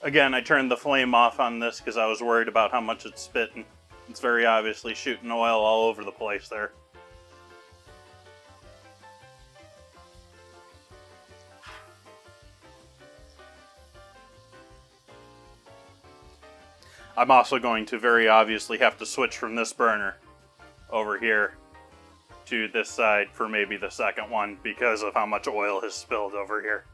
Again, I turned the flame off on this because I was worried about how much it's spitting. It's very obviously shooting oil all over the place there. I'm also going to very obviously have to switch from this burner over here to this side for maybe the second one because of how much oil has spilled over here.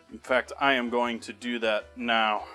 In fact, I am going to do that now.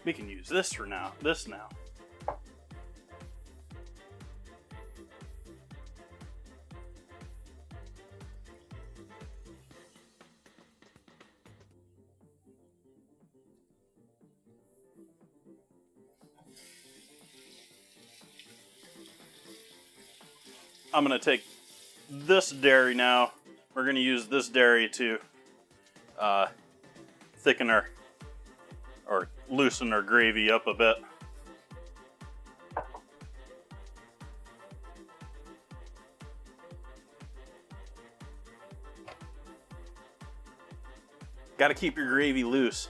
We can use this for now. I'm going to take this dairy now. We're going to use this dairy to thicken our or loosen our gravy up a bit. Got to keep your gravy loose.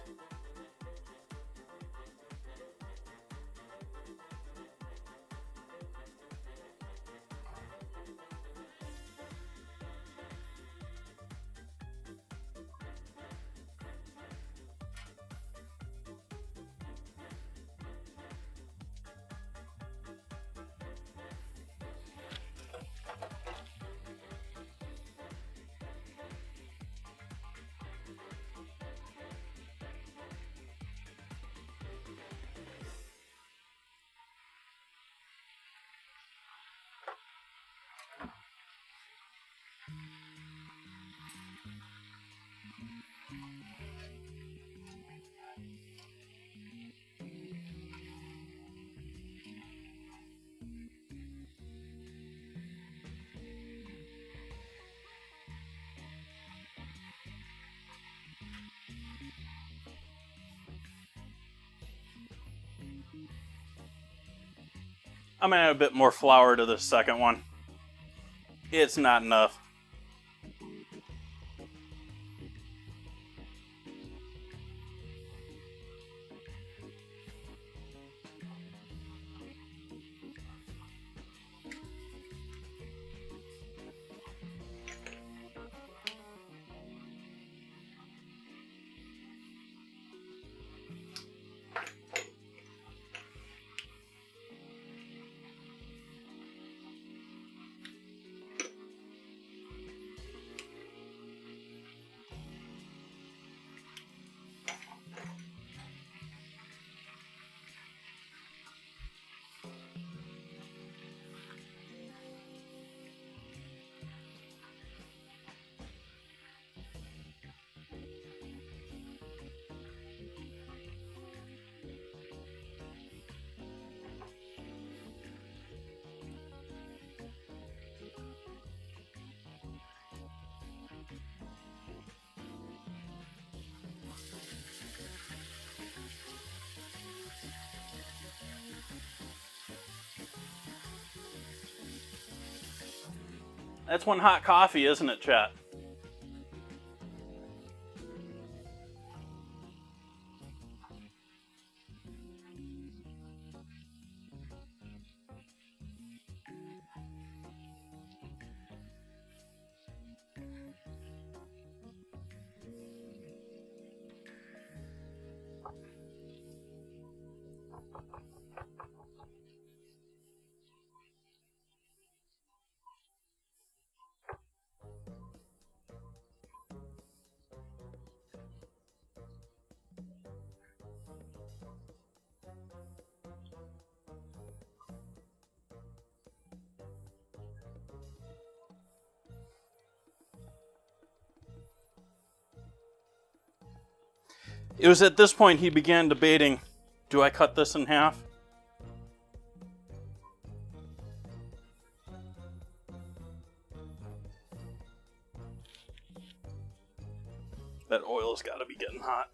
I'm gonna add a bit more flour to the second one. It's not enough. That's one hot coffee, isn't it, chat? It was at this point he began debating, do I cut this in half? That oil's got to be getting hot.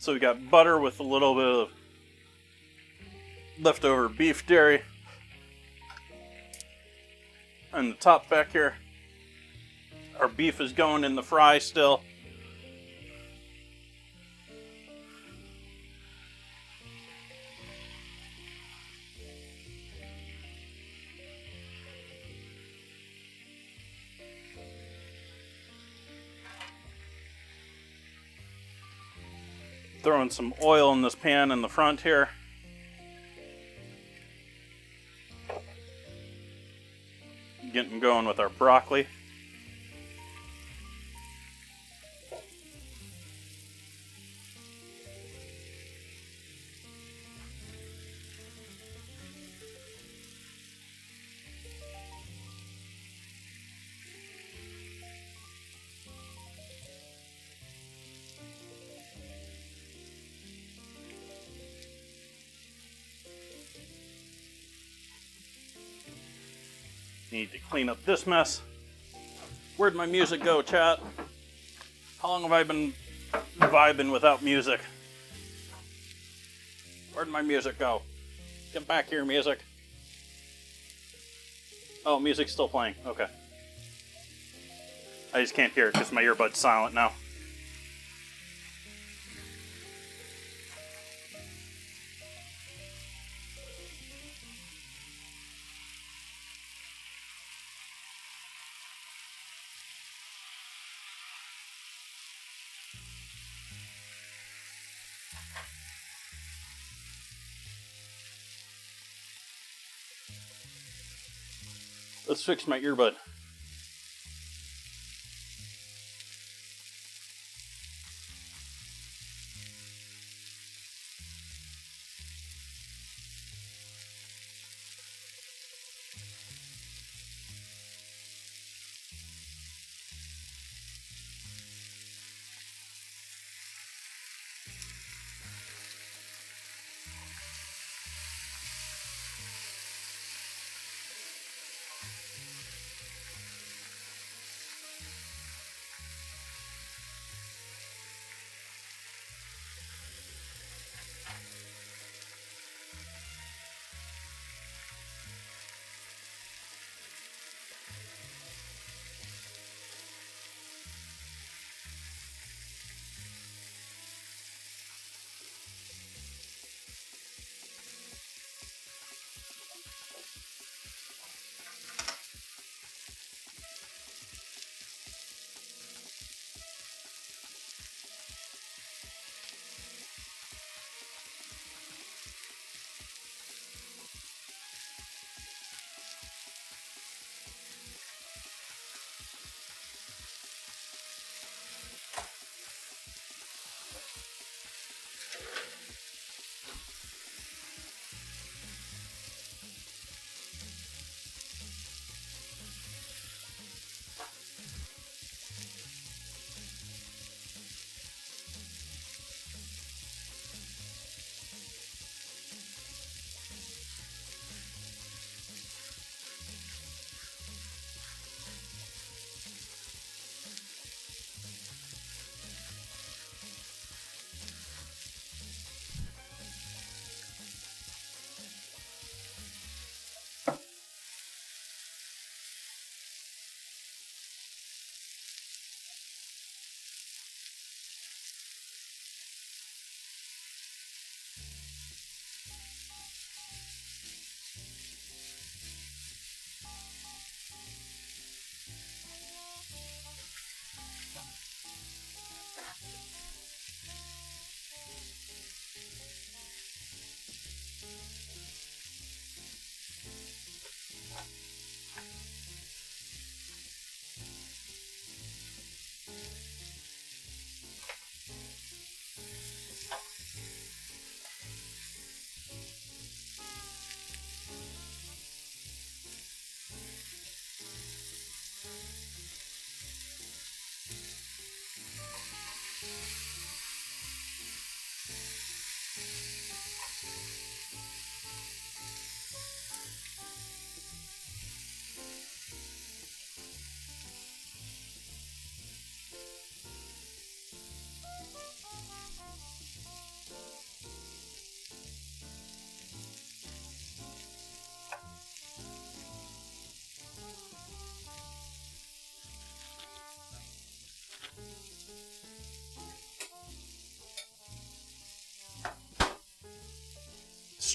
So we got butter with a little bit of leftover beef dairy. On the top back here, our beef is going in the fry still. Throwing some oil in this pan in the front here. Getting going with our broccoli. Need to clean up this mess. Where'd my music go, chat? How long have I been vibing without music? Where'd my music go? Get back here, music. Oh, music's still playing. Okay. I just can't hear it because my earbud's silent now. Let's fix my earbud.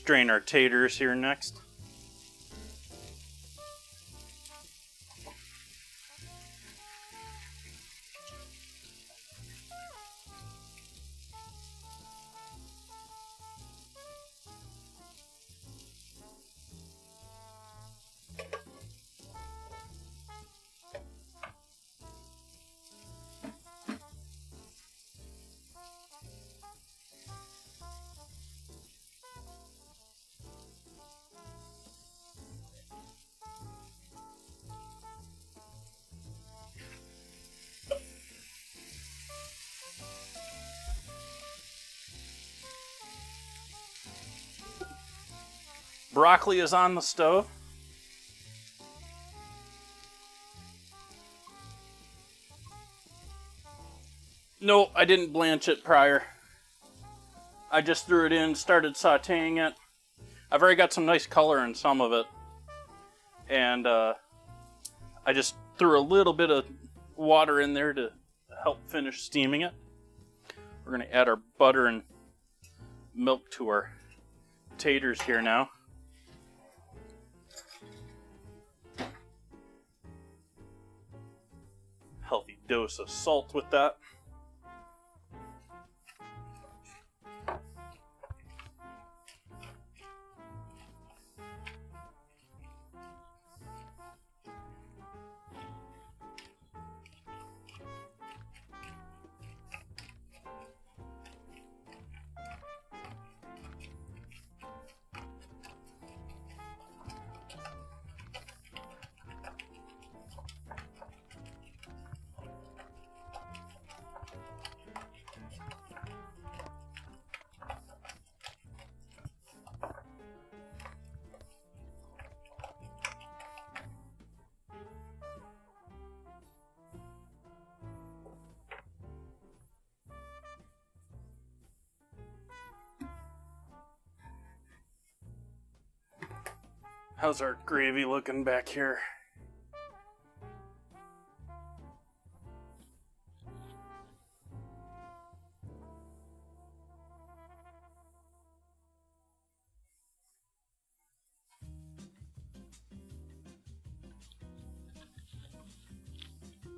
drain our taters here next. Broccoli is on the stove. No, I didn't blanch it prior. I just threw it in, started sauteing it. I've already got some nice color in some of it. And I just threw a little bit of water in there to help finish steaming it. We're going to add our butter and milk to our taters here now. Healthy dose of salt with that. How's our gravy looking back here?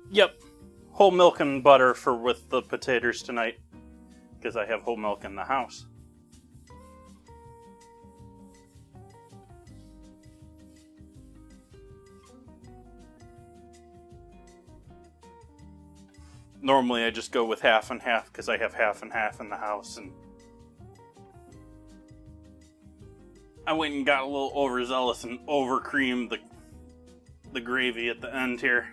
Yep, whole milk and butter for with the potatoes tonight, because I have whole milk in the house. Normally I just go with half and half because I have half and half in the house, and I went and got a little overzealous and overcreamed the gravy at the end here.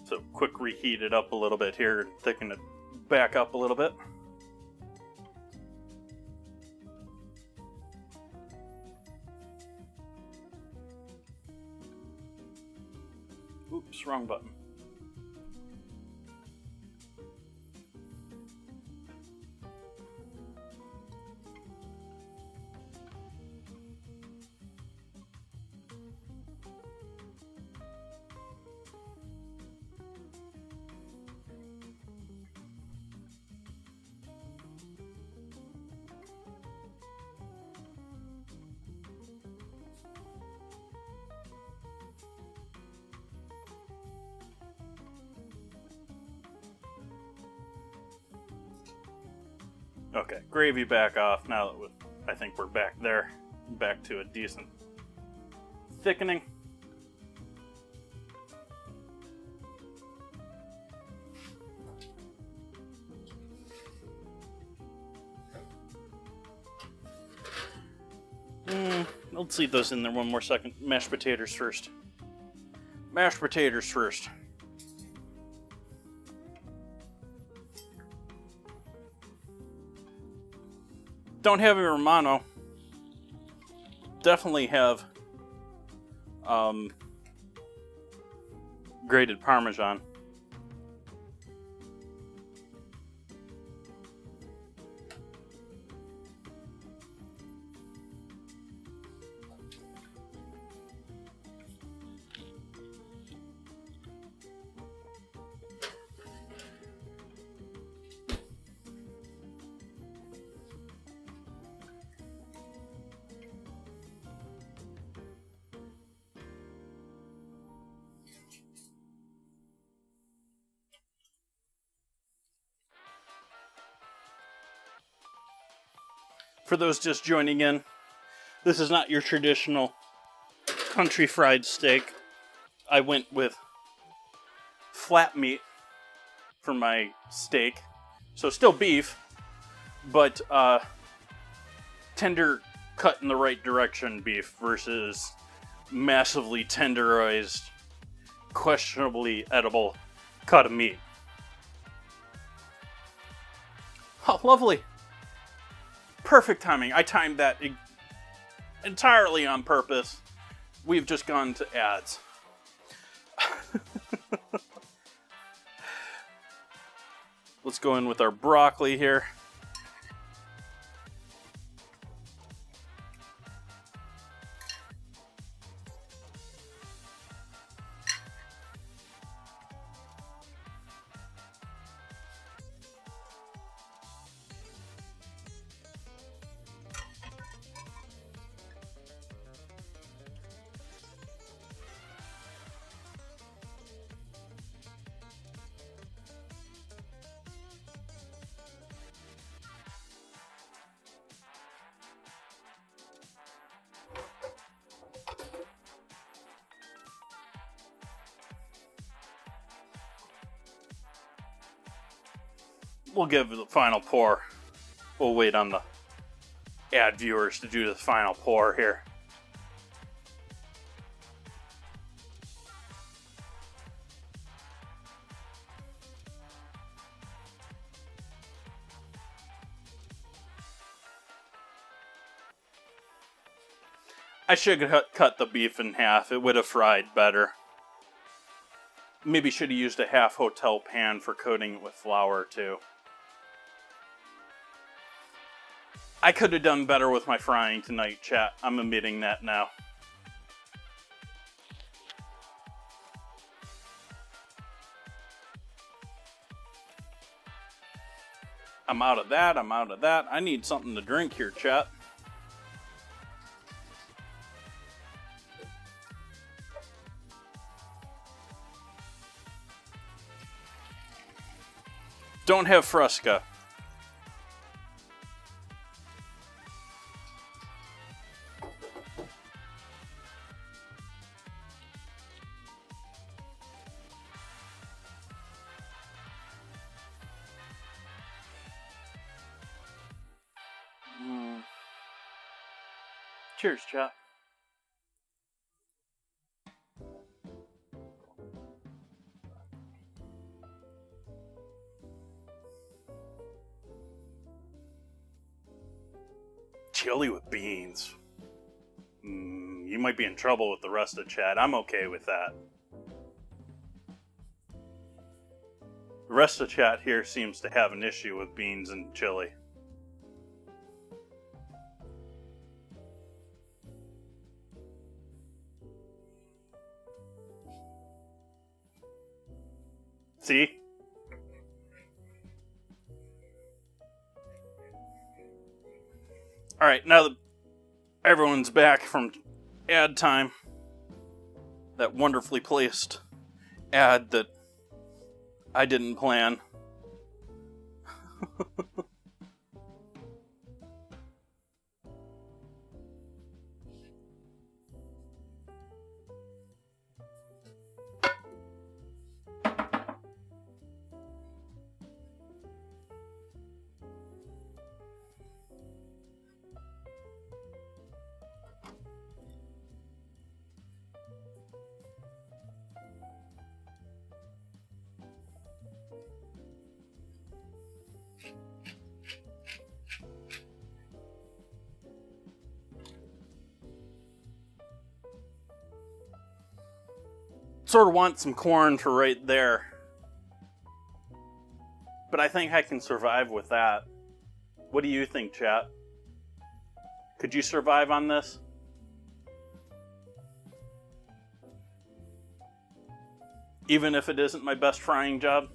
So quick reheat it up a little bit here and thicken it back up a little bit. Oops, wrong button. Okay, gravy back off now that I think we're back there, back to a decent thickening. Let's leave those in there one more second. Mashed potatoes first. Mashed potatoes first. Don't have a Romano. Definitely have grated Parmesan. For those just joining in, this is not your traditional country fried steak. I went with flat meat for my steak. So still beef, but tender cut in the right direction beef versus massively tenderized, questionably edible cut of meat. Oh, lovely. Perfect timing. I timed that entirely on purpose. We've just gone to ads. Let's go in with our broccoli here. We'll give the final pour. We'll wait on the ad viewers to do the final pour here. I should have cut the beef in half. It would have fried better. Maybe should have used a half hotel pan for coating it with flour too. I could have done better with my frying tonight, chat. I'm admitting that now. I'm out of that. I need something to drink here, chat. Don't have Fresca. Cheers, chat. Chili with beans. You might be in trouble with the rest of chat. I'm okay with that. The rest of chat here seems to have an issue with beans and chili. See? Alright, now that everyone's back from ad time, that wonderfully placed ad that I didn't plan. Sort of want some corn for right there. But I think I can survive with that. What do you think, chat? Could you survive on this? Even if it isn't my best frying job?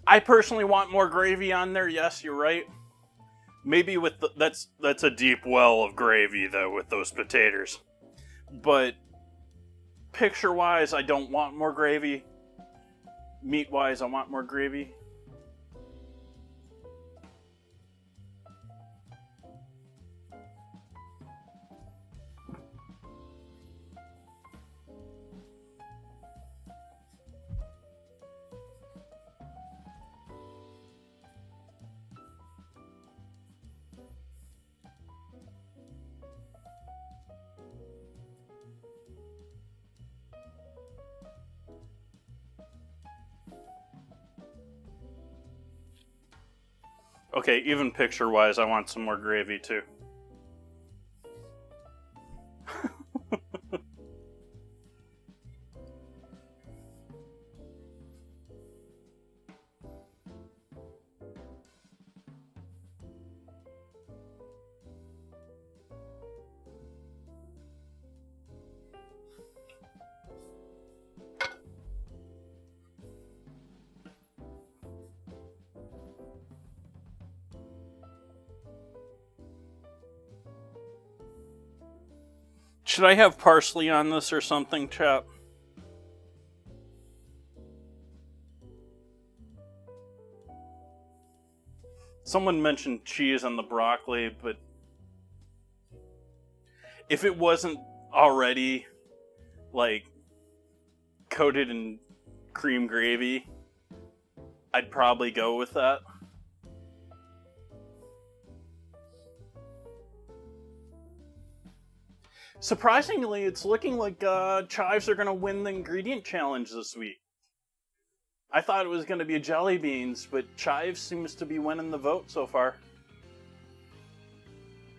I personally want more gravy on there. Yes, you're right. Maybe with that's a deep well of gravy though with those potatoes. But picture-wise, I don't want more gravy. Meat-wise, I want more gravy. Okay, even picture-wise, I want some more gravy too. Should I have parsley on this or something, chap? Someone mentioned cheese on the broccoli, but if it wasn't already, like, coated in cream gravy, I'd probably go with that. Surprisingly, it's looking like chives are going to win the ingredient challenge this week. I thought it was going to be jelly beans, but chives seems to be winning the vote so far.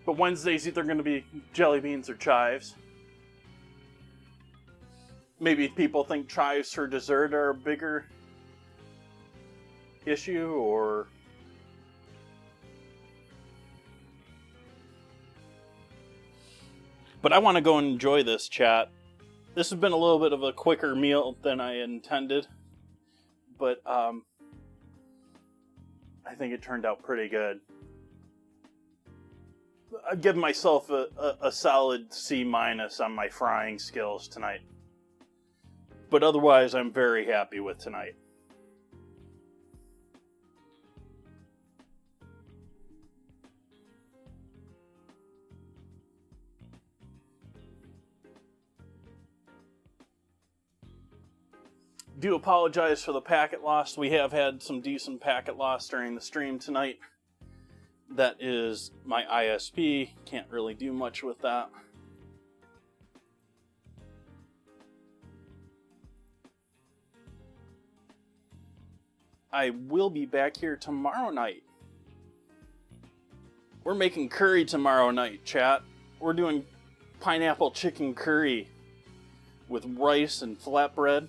But Wednesday's either going to be jelly beans or chives. Maybe people think chives for dessert are a bigger issue, or... But I want to go and enjoy this, chat. This has been a little bit of a quicker meal than I intended. But I think it turned out pretty good. I'd give myself a solid C- on my frying skills tonight. But otherwise, I'm very happy with tonight. Do apologize for the packet loss. We have had some decent packet loss during the stream tonight. That is my ISP. Can't really do much with that. I will be back here tomorrow night. We're making curry tomorrow night, chat. We're doing pineapple chicken curry with rice and flatbread.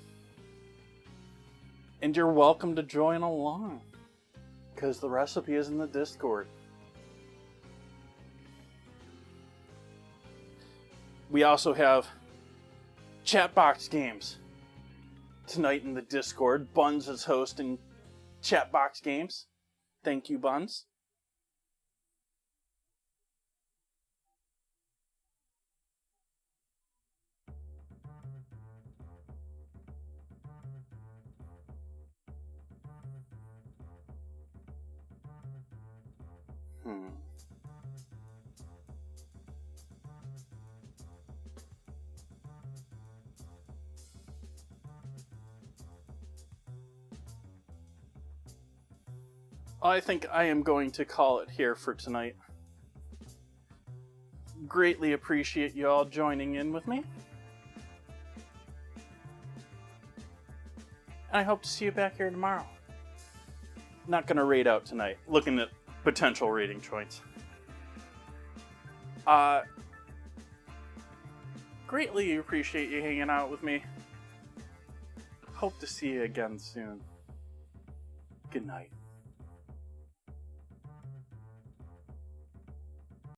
And you're welcome to join along, because the recipe is in the Discord. We also have chat box games tonight in the Discord. Buns is hosting chat box games. Thank you, Buns. I think I am going to call it here for tonight. Greatly appreciate you all joining in with me. And I hope to see you back here tomorrow. Not going to raid out tonight. Looking at potential raiding choice. Greatly appreciate you hanging out with me. Hope to see you again soon. Good night.